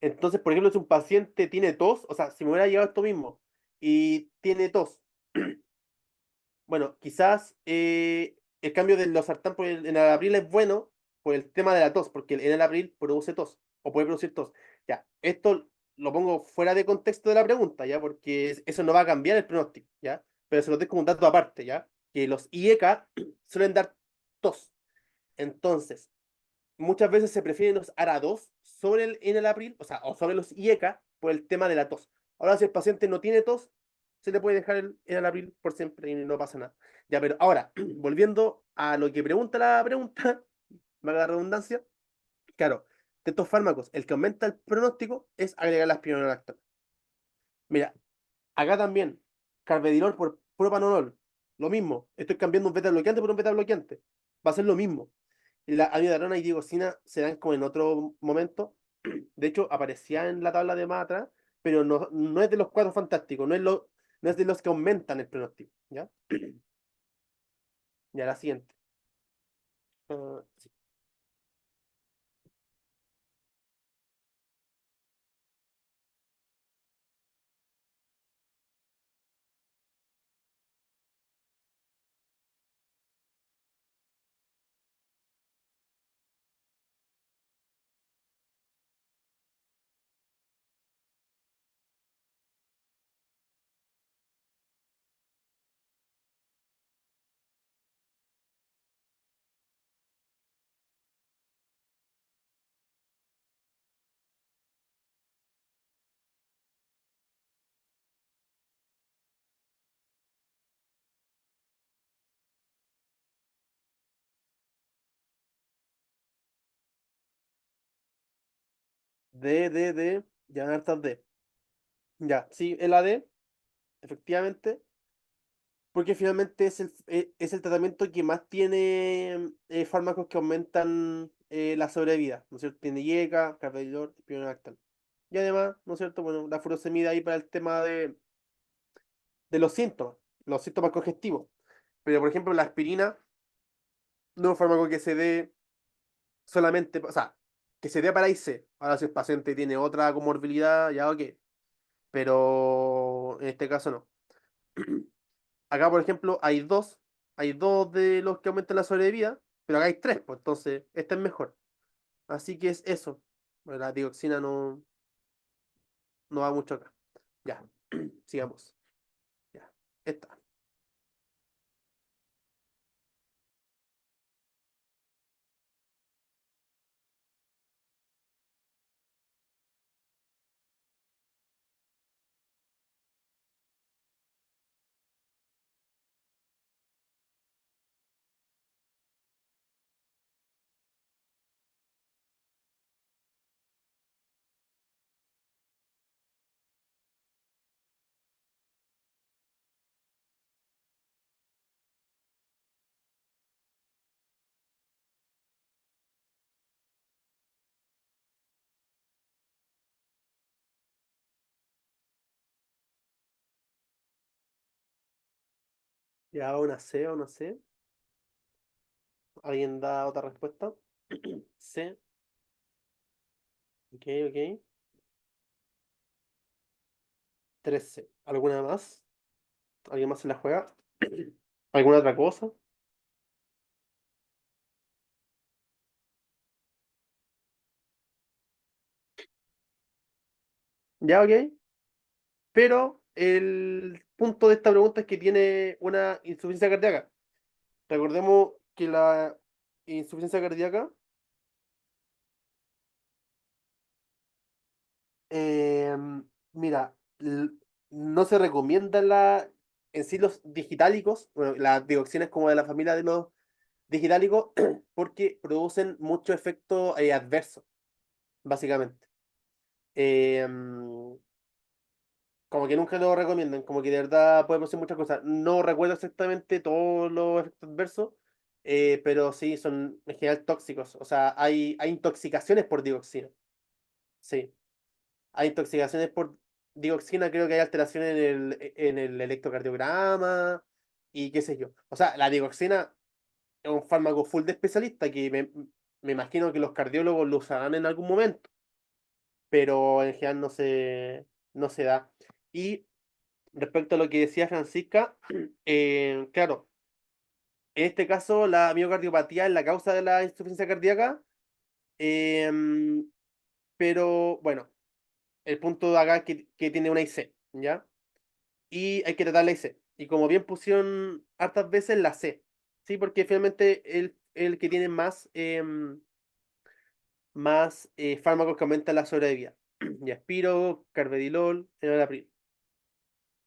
Entonces, por ejemplo, si un paciente tiene tos, o sea, si me hubiera llegado esto mismo y tiene tos, bueno, quizás el cambio del losartán por el enalapril es bueno por el tema de la tos, porque el enalapril produce tos, o puede producir tos. Ya, esto lo pongo fuera de contexto de la pregunta, ¿ya? Porque eso no va a cambiar el pronóstico, ¿ya? Pero se lo doy como un dato aparte, ¿ya? Que los IECA suelen dar tos. Entonces, muchas veces se prefieren los ARA2 sobre el enalapril, o sea, o sobre los IECA por el tema de la tos. Ahora, si el paciente no tiene tos, se le puede dejar el enalapril por siempre y no pasa nada. Ya, pero ahora, volviendo a lo que pregunta la pregunta, valga la redundancia, claro, de estos fármacos, el que aumenta el pronóstico es agregar la espironolactona. Mira, acá también, carvedilol por propanolol, lo mismo. Estoy cambiando un beta bloqueante por un beta bloqueante. Va a ser lo mismo. La amiodarona y digoxina se dan como en otro momento. De hecho, aparecía en la tabla de más atrás, pero no es de los cuatro fantásticos, no es de los que aumentan el pronóstico. ¿Ya? Ya la siguiente. Sí. Ya van hartas D. Ya, sí, el AD, efectivamente, porque finalmente es el tratamiento que más tiene fármacos que aumentan la sobrevida, ¿no es cierto? Tiene IECA, carvedilol, spironolactone. Y además, ¿no es cierto? Bueno, la furosemida ahí para el tema de los síntomas congestivos. Pero, por ejemplo, la aspirina no es un fármaco que se dé solamente, o sea, que se dé para IC. Ahora, si el paciente tiene otra comorbilidad, ya ok. Pero en este caso no. Acá, por ejemplo, hay dos de los que aumentan la sobrevida, pero acá hay tres, pues entonces este es mejor. Así que es eso. Bueno, la dioxina no va mucho acá. Ya, sigamos. Ya, esta. Ya, una C, una C. ¿Alguien da otra respuesta? C. Ok, ok. 13. ¿Alguna más? ¿Alguien más se la juega? ¿Alguna otra cosa? Ya, ok. Pero el punto de esta pregunta es que tiene una insuficiencia cardíaca. Recordemos que la insuficiencia cardíaca, eh, mira, no se recomienda en sí los digitálicos, bueno, las dioxinas como de la familia de los digitálicos, porque producen mucho efecto adverso, básicamente. Eh, Como que nunca lo recomiendan, como que de verdad podemos hacer muchas cosas. No recuerdo exactamente todos los efectos adversos, pero sí, son en general tóxicos. O sea, hay intoxicaciones por dioxina. Sí, hay intoxicaciones por dioxina, creo que hay alteraciones en el electrocardiograma y qué sé yo. O sea, la dioxina es un fármaco full de especialista que me imagino que los cardiólogos lo usarán en algún momento, pero en general no se da. Y respecto a lo que decía Francisca, claro, en este caso la miocardiopatía es la causa de la insuficiencia cardíaca, em, pero bueno, el punto de acá es que tiene una IC, ¿ya? Y hay que tratar la IC. Y como bien pusieron hartas veces la C, ¿sí? Porque finalmente el que tiene más fármacos que aumentan la sobrevida. Y aspiro, carvedilol, enalapril.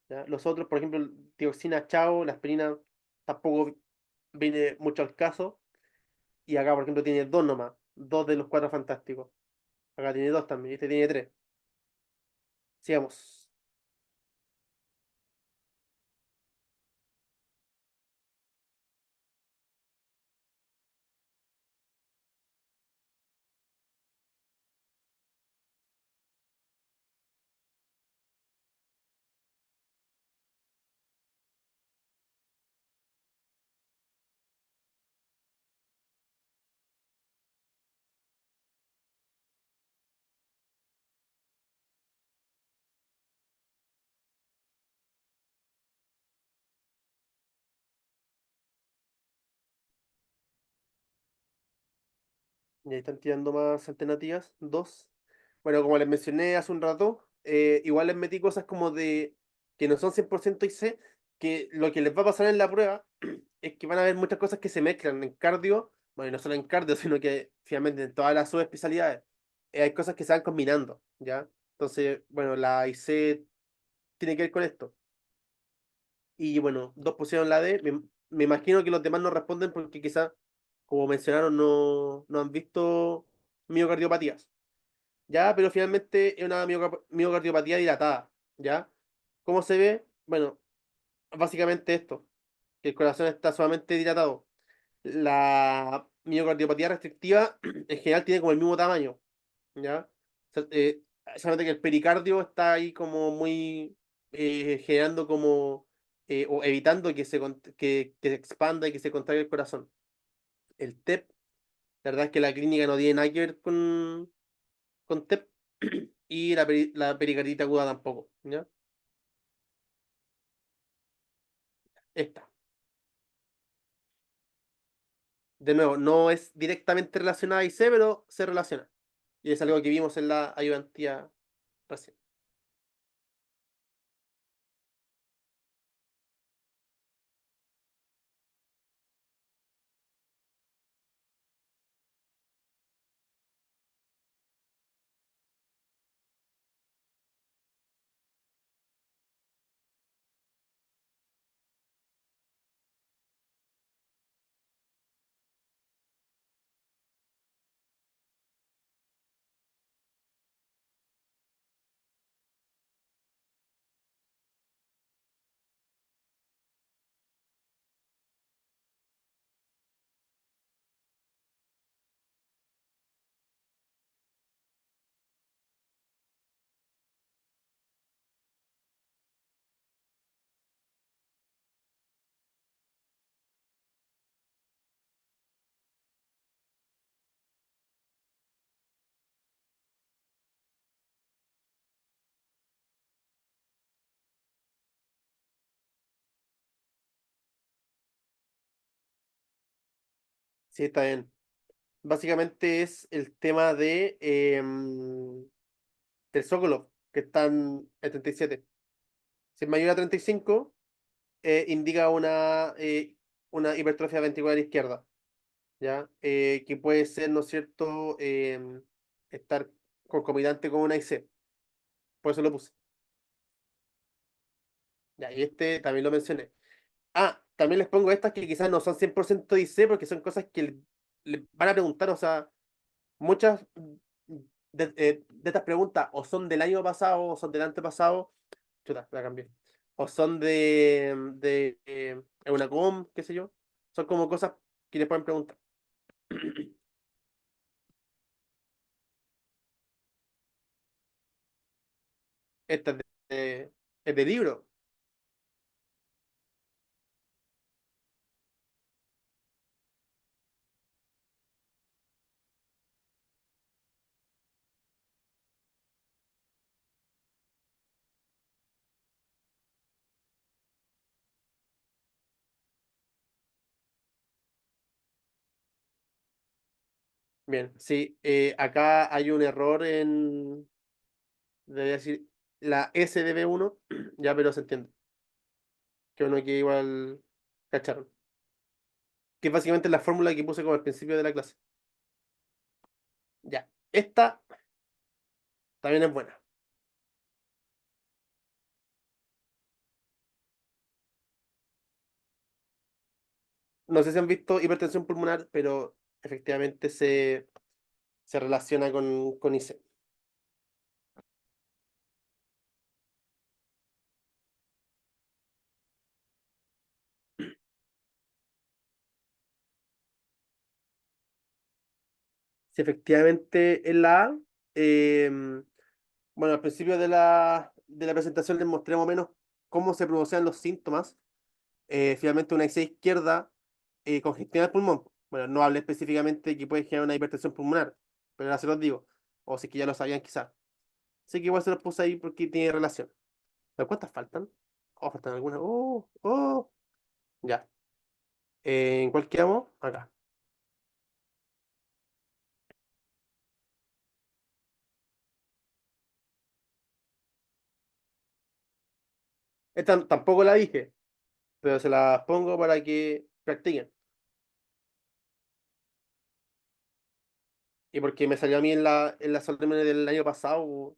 ¿Ya? Los otros, por ejemplo, dioxina, chao, la aspirina tampoco viene mucho al caso. Y acá, por ejemplo, tiene dos nomás. Dos de los cuatro fantásticos. Acá tiene dos también. Este tiene tres. Sigamos. Y ahí están tirando más alternativas. Dos. Bueno, como les mencioné hace un rato, igual les metí cosas como de que no son 100% IC, que lo que les va a pasar en la prueba es que van a haber muchas cosas que se mezclan en cardio, bueno, y no solo en cardio, sino que finalmente en todas las subespecialidades. Hay cosas que se van combinando, ¿ya? Entonces, bueno, la IC tiene que ver con esto. Y bueno, dos pusieron la D. Me imagino que los demás no responden porque quizás, como mencionaron, no han visto miocardiopatías. ¿ya? Pero finalmente es una miocardiopatía dilatada, ¿ya? ¿Cómo se ve? Bueno, básicamente esto, que el corazón está sumamente dilatado. La miocardiopatía restrictiva en general tiene como el mismo tamaño, ¿ya? Solamente que el pericardio está ahí como muy generando como o evitando que que se expanda y que se contraiga el corazón. El TEP, la verdad es que la clínica no tiene nada que ver con TEP y la pericardita aguda tampoco, ¿ya? Esta. De nuevo, no es directamente relacionada a IC, pero se relaciona. Y es algo que vimos en la ayudantía recién. Sí, está bien. Básicamente es el tema del Sokolov, que está en 37. Si es mayor a 35, indica una hipertrofia ventricular izquierda, ¿ya? Que puede ser, ¿no es cierto?, estar concomitante con una IC. Por eso lo puse. Ya, y este también lo mencioné. Ah, también les pongo estas que quizás no son 100% IC porque son cosas que le van a preguntar, o sea, muchas de estas preguntas o son del año pasado o son del antepasado. Chuta, la cambié. O son de Eunacom, qué sé yo. Son como cosas que les pueden preguntar. Esta es de libro. Bien, sí. Acá hay un error debería decir, la SDB1, ya, pero se entiende. Que uno que igual cacharon. Que es básicamente la fórmula que puse como al principio de la clase. Ya. Esta también es buena. No sé si han visto hipertensión pulmonar, pero efectivamente se relaciona con IC. Si efectivamente es la A, bueno, al principio de la presentación les mostré más o menos cómo se producían los síntomas. Finalmente una IC izquierda congestiona el pulmón. Bueno, no hablé específicamente de que puede generar una hipertensión pulmonar, pero ahora se los digo. O si que ya lo sabían quizás. Así que igual se los puse ahí porque tiene relación. ¿Pero cuántas faltan? Oh, faltan algunas. Oh, oh. Ya. ¿En cuál quedamos? Acá. Esta tampoco la dije, pero se las pongo para que practiquen. Y porque me salió a mí en la solemne del año pasado,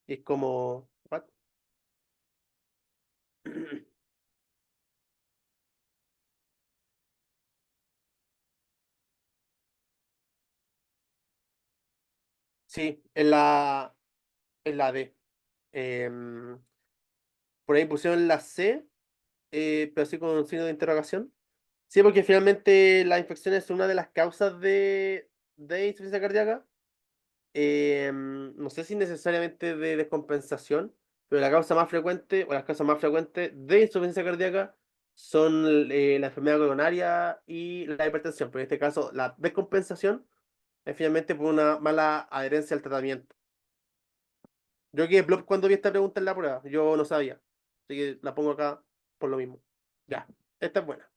y es como, ¿what? Sí, en la D. Em, por ahí pusieron la C, pero así con un signo de interrogación. Sí, porque finalmente la infección es una de las causas de insuficiencia cardíaca. No sé si necesariamente de descompensación, pero la causa más frecuente o las causas más frecuentes de insuficiencia cardíaca son la enfermedad coronaria y la hipertensión, pero en este caso la descompensación es finalmente por una mala adherencia al tratamiento. Yo quedé plop cuando vi esta pregunta en la prueba, yo no sabía, así que la pongo acá por lo mismo. Ya, esta es buena.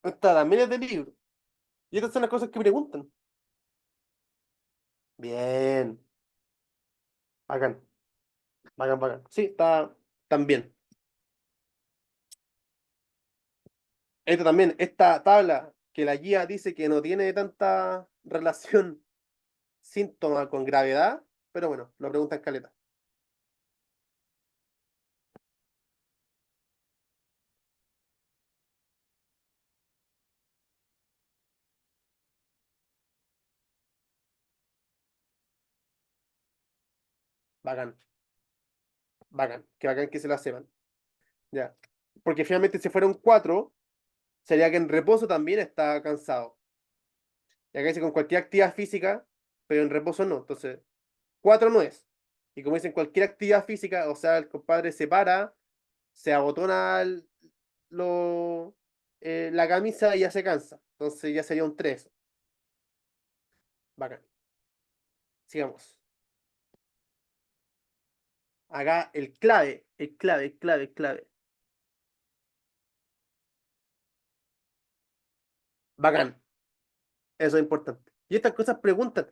Esta también es de libro. Y estas son las cosas que preguntan. Bien, bacán, bacán, bacán. Sí, está también. Esto también, esta tabla que la guía dice que no tiene tanta relación síntoma con gravedad, pero bueno, lo pregunta en caleta. Bacán, bacán, que bacán que se la sepan. Ya. Porque finalmente si fueron cuatro, sería que en reposo también está cansado. Y acá dice con cualquier actividad física, pero en reposo no. Entonces, cuatro no es. Y como dicen, cualquier actividad física, o sea, el compadre se para, se abotona lo, la camisa y ya se cansa. Entonces ya sería un tres. Bacán. Sigamos. Acá el clave, el clave, el clave, el clave. Bacán. Eso es importante. Y estas cosas preguntan.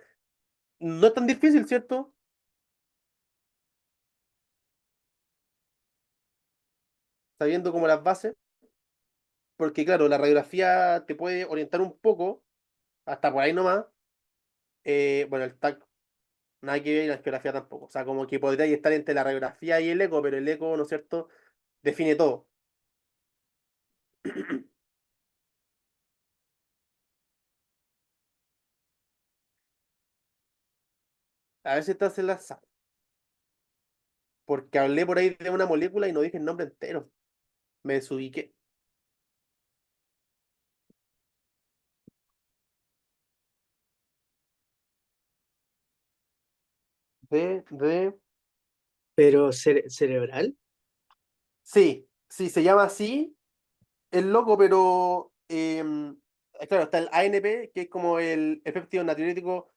No es tan difícil, ¿cierto? Sabiendo como las bases. Porque claro, la radiografía te puede orientar un poco, hasta por ahí nomás. Bueno, el TAC, nada que ver y la ecografía tampoco. O sea, como que podría estar entre la radiografía y el eco, pero el eco, ¿no es cierto?, define todo. A ver si estás en la sala. Porque hablé por ahí de una molécula y no dije el nombre entero. Me desubiqué. De. Pero cerebral. Sí, sí, se llama así. Es loco, pero claro, está el ANP, que es como el péptido natriurético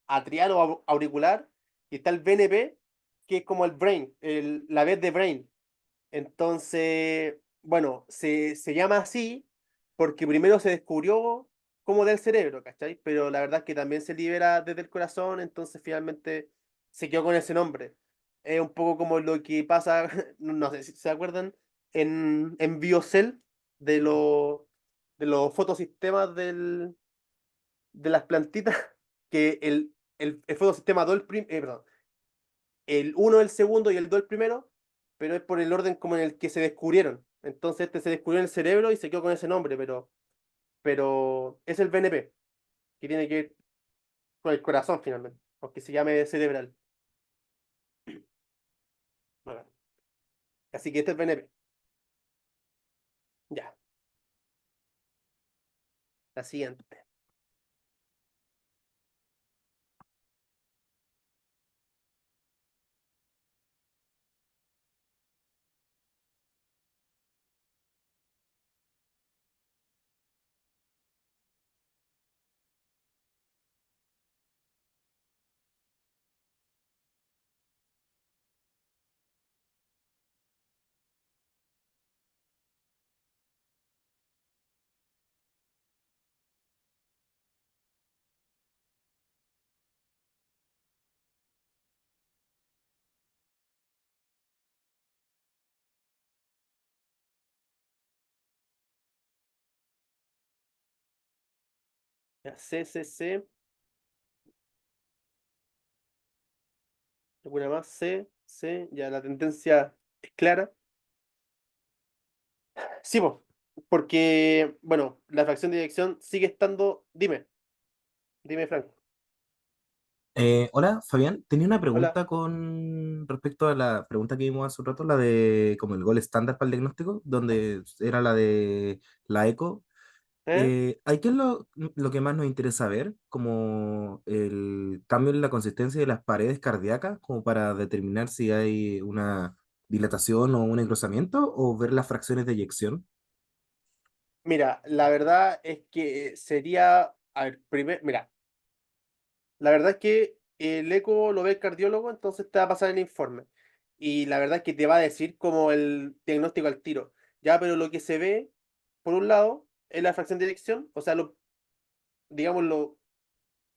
atrial o auricular, y está el BNP, que es como el brain, la vez de brain. Entonces, bueno, se llama así porque primero se descubrió como del cerebro, ¿cachai? Pero la verdad es que también se libera desde el corazón, entonces finalmente se quedó con ese nombre. Es un poco como lo que pasa, no sé si se acuerdan, en BioCell de, de los fotosistemas de las plantitas, que el fotosistema 2, perdón, el uno el segundo y el 2 el primero, pero es por el orden como en el que se descubrieron. Entonces este se descubrió en el cerebro y se quedó con ese nombre, pero es el BNP, que tiene que ver con el corazón finalmente, aunque se llame cerebral. Bueno, así que este es BNP. Ya, la siguiente. Ya, C, alguna más, C, ya la tendencia es clara. Sí, po, porque, bueno, la fracción de dirección sigue estando, dime. Dime, Franco. Hola, Fabián. Tenía una Hola. pregunta con respecto a la pregunta que vimos hace un rato, la de como el gol estándar para el diagnóstico, donde era la de la eco. ¿Eh? ¿Hay qué es lo que más nos interesa ver? Como el cambio en la consistencia de las paredes cardíacas, como para determinar si hay una dilatación o un engrosamiento, o ver las fracciones de eyección. Mira, la verdad es que sería, a ver, mira, la verdad es que el eco lo ve el cardiólogo, entonces te va a pasar el informe. Y la verdad es que te va a decir como el diagnóstico al tiro. Ya, pero lo que se ve, por un lado, es la fracción de eyección, o sea, digámoslo,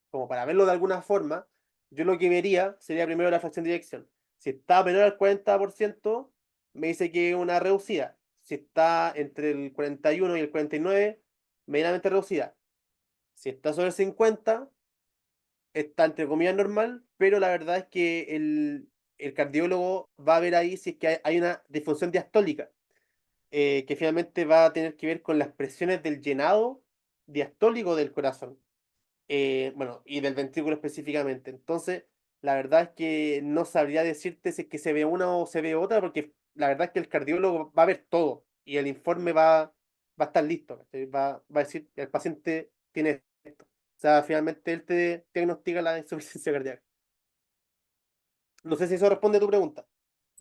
como para verlo de alguna forma, yo lo que vería sería primero la fracción de eyección. Si está menor al 40%, me dice que es una reducida. Si está entre el 41 y el 49, medianamente reducida. Si está sobre el 50, está entre comillas normal, pero la verdad es que el cardiólogo va a ver ahí si es que hay una disfunción diastólica, que finalmente va a tener que ver con las presiones del llenado diastólico del corazón, bueno, y del ventrículo específicamente. Entonces, la verdad es que no sabría decirte si es que se ve una o se ve otra, porque la verdad es que el cardiólogo va a ver todo y el informe va a estar listo, ¿cachai? Va a decir, el paciente tiene esto. O sea, finalmente él te diagnostica la insuficiencia cardíaca. No sé si eso responde a tu pregunta.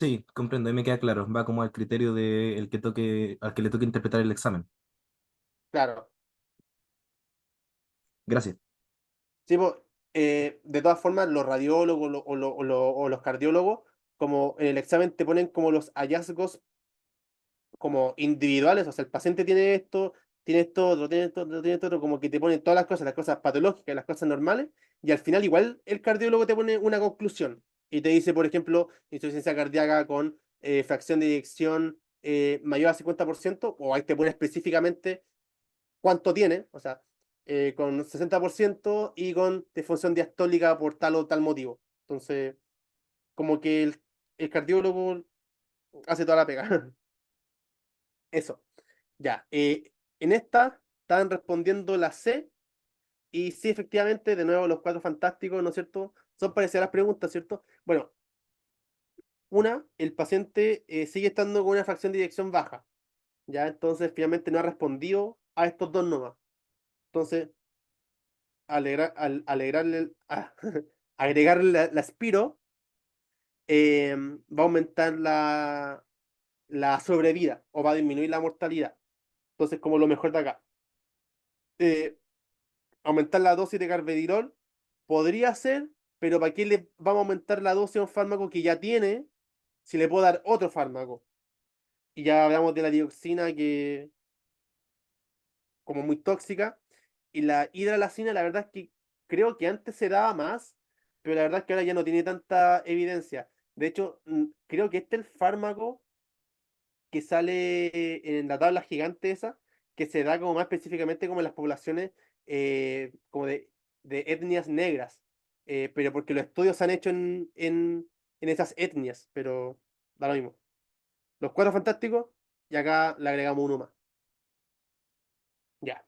Sí, comprendo, ahí me queda claro. Va como al criterio de el que toque, al que le toque interpretar el examen. Claro. Gracias. Sí, pues, de todas formas, los radiólogos o los cardiólogos, como en el examen te ponen como los hallazgos como individuales, o sea, el paciente tiene esto, otro, tiene esto, otro, tiene esto, otro, como que te ponen todas las cosas patológicas, las cosas normales, y al final igual el cardiólogo te pone una conclusión y te dice, por ejemplo, insuficiencia cardíaca con fracción de eyección mayor al 50%, o ahí te pone específicamente cuánto tiene, o sea, con 60% y con disfunción diastólica por tal o tal motivo. Entonces, como que el cardiólogo hace toda la pega. Eso. Ya, en esta estaban respondiendo la C y sí, efectivamente, de nuevo los cuatro fantásticos, ¿no es cierto? Son parecidas las preguntas, ¿cierto? Bueno, el paciente sigue estando con una fracción de eyección baja, ¿ya? Entonces, finalmente no ha respondido a estos dos nomás. Entonces, agregarle la aspiro, va a aumentar la sobrevida o va a disminuir la mortalidad. Entonces, como lo mejor de acá. Eh, aumentar la dosis de carvedilol podría ser, pero ¿para qué le vamos a aumentar la dosis a un fármaco que ya tiene si le puedo dar otro fármaco? Y ya hablamos de la dioxina, que como muy tóxica, y la hidralacina, la verdad es que creo que antes se daba más, pero la verdad es que ahora ya no tiene tanta evidencia. De hecho, creo que este es el fármaco que sale en la tabla gigante esa, que se da como más específicamente como en las poblaciones como de etnias negras, pero porque los estudios se han hecho en esas etnias, pero da lo mismo. Los cuatro fantásticos, y acá le agregamos uno más. Ya,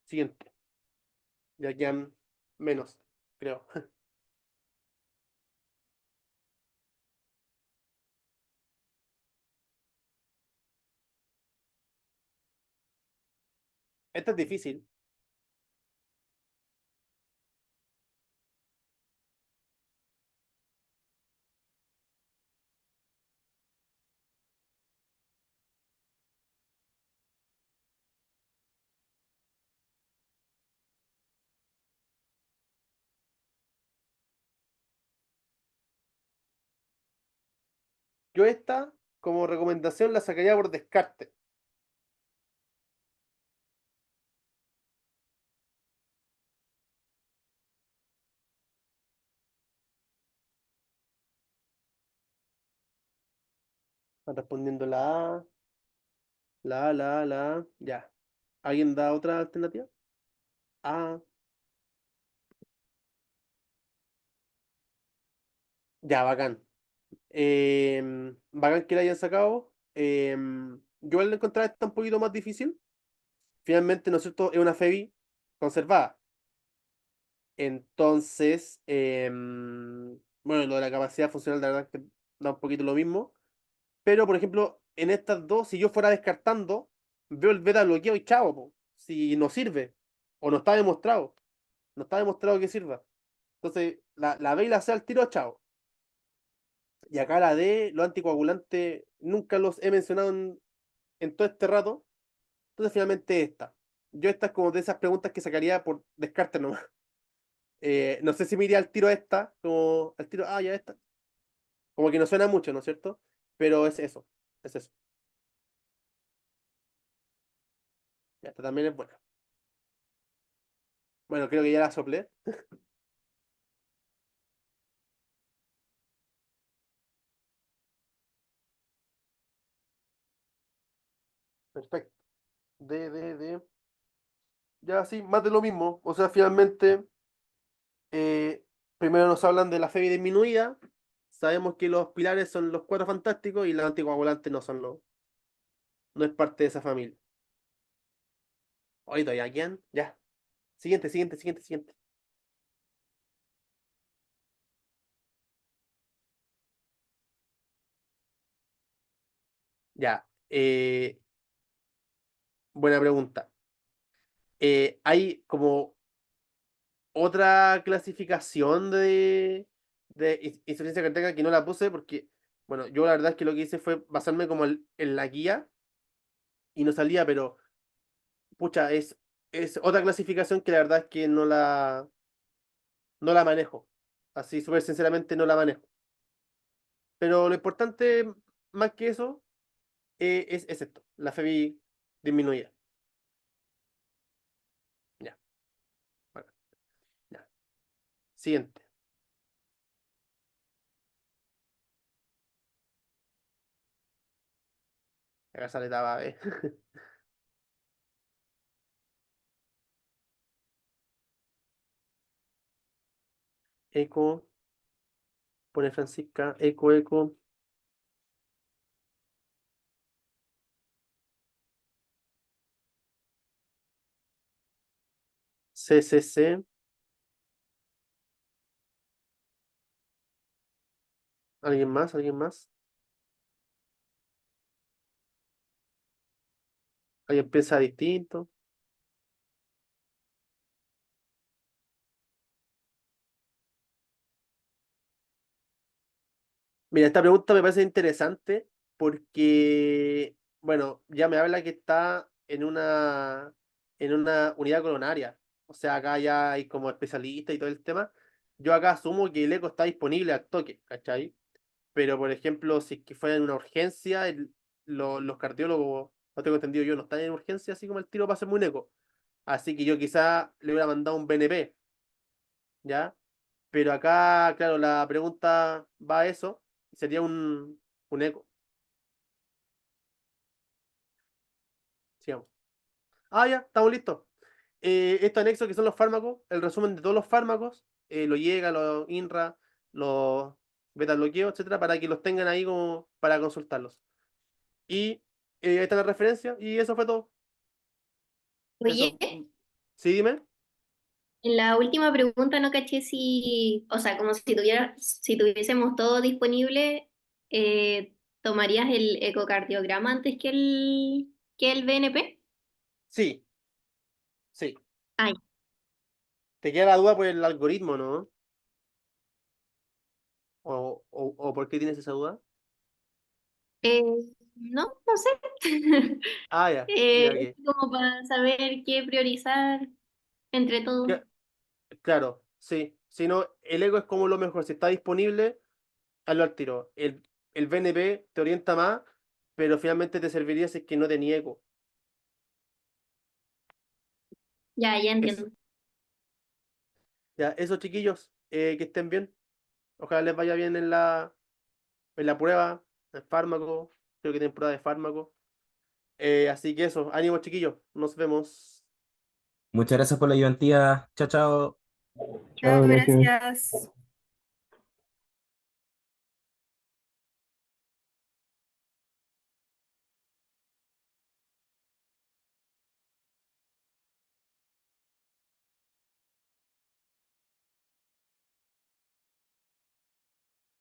siguiente. Ya quedan menos, creo. Esta es difícil. Yo esta, como recomendación, la sacaría por descarte. Van respondiendo la A, la A. Ya. ¿Alguien da otra alternativa? A. Ya, bacán. Bacán que la hayan sacado. Yo al encontrar esta un poquito más difícil. Finalmente, ¿no es cierto? Es una FEBI conservada. Entonces, bueno, lo de la capacidad funcional, la verdad es que da un poquito lo mismo. Pero, por ejemplo, en estas dos, si yo fuera descartando, veo el beta bloqueado y chavo, po. Si no sirve, o no está demostrado, no está demostrado que sirva. Entonces, la B y la C al tiro, chavo. Y acá la D, los anticoagulantes, nunca los he mencionado en todo este rato. Entonces, finalmente esta. Yo esta es como de esas preguntas que sacaría por descarte nomás. No sé si me iría al tiro a esta, como al tiro, ya esta. Como que no suena mucho, ¿no es cierto? Pero es eso, es eso. Ya, esta también es buena. Bueno, creo que ya la soplé. Perfecto. D. Ya, sí, más de lo mismo. O sea, finalmente, eh, primero nos hablan de la FEBI disminuida. Sabemos que los pilares son los cuatro fantásticos y los anticoagulantes no es parte de esa familia. Ahorita ya, ¿quién? Ya. Siguiente. Ya. Buena pregunta. Hay como otra clasificación de insuficiencia cardíaca que no la puse porque, bueno, yo la verdad es que lo que hice fue basarme como en la guía y no salía, pero pucha, es otra clasificación que la verdad es que no la manejo. Así, súper sinceramente, no la manejo. Pero lo importante, más que eso, es esto, la FEBI disminuida. Ya, bueno, ya. Siguiente. Acá sale Taba, Eco, pone Francisca, eco. CCC. ¿Alguien más? ¿Alguien más? ¿Alguien piensa distinto? Mira, esta pregunta me parece interesante porque, bueno, ya me habla que está en una unidad coronaria. O sea, acá ya hay como especialistas y todo el tema. Yo acá asumo que el eco está disponible al toque, ¿cachai? Pero, por ejemplo, si es que fuera en una urgencia, los cardiólogos, no tengo entendido yo, no están en urgencia, así como el tiro para hacerme un eco. Así que yo quizá le hubiera mandado un BNP, ¿ya? Pero acá, claro, la pregunta va a eso. Sería un eco. Sigamos. Ya, estamos listos. Estos anexos que son los fármacos, el resumen de todos los fármacos, los IEGA, los INRA, los beta bloqueos, etcétera, para que los tengan ahí como para consultarlos. Y ahí está la referencia, y eso fue todo. Oye, Eso. Sí, dime. en la última pregunta no caché si, o sea, como si tuviésemos todo disponible, ¿tomarías el ecocardiograma antes que el BNP? Sí, sí. Ay, Te queda la duda por el algoritmo, ¿no? O por qué tienes esa duda. eh, no sé. Ya, ya, Es ok. como para saber qué priorizar entre todo. Cla- Claro, sí. Si no, el ego es como lo mejor. Si está disponible, hazlo al tiro. El BNP te orienta más, pero finalmente te serviría si es que no tenía eco. Ya Eso. entiendo. Ya, eso, chiquillos, que estén bien. Ojalá les vaya bien en la prueba, el fármaco. Creo que tienen prueba de fármaco. Así que eso, ánimo, chiquillos. Nos vemos. Muchas gracias por la ayudantía. Chao, chao. Chao, gracias. Gracias.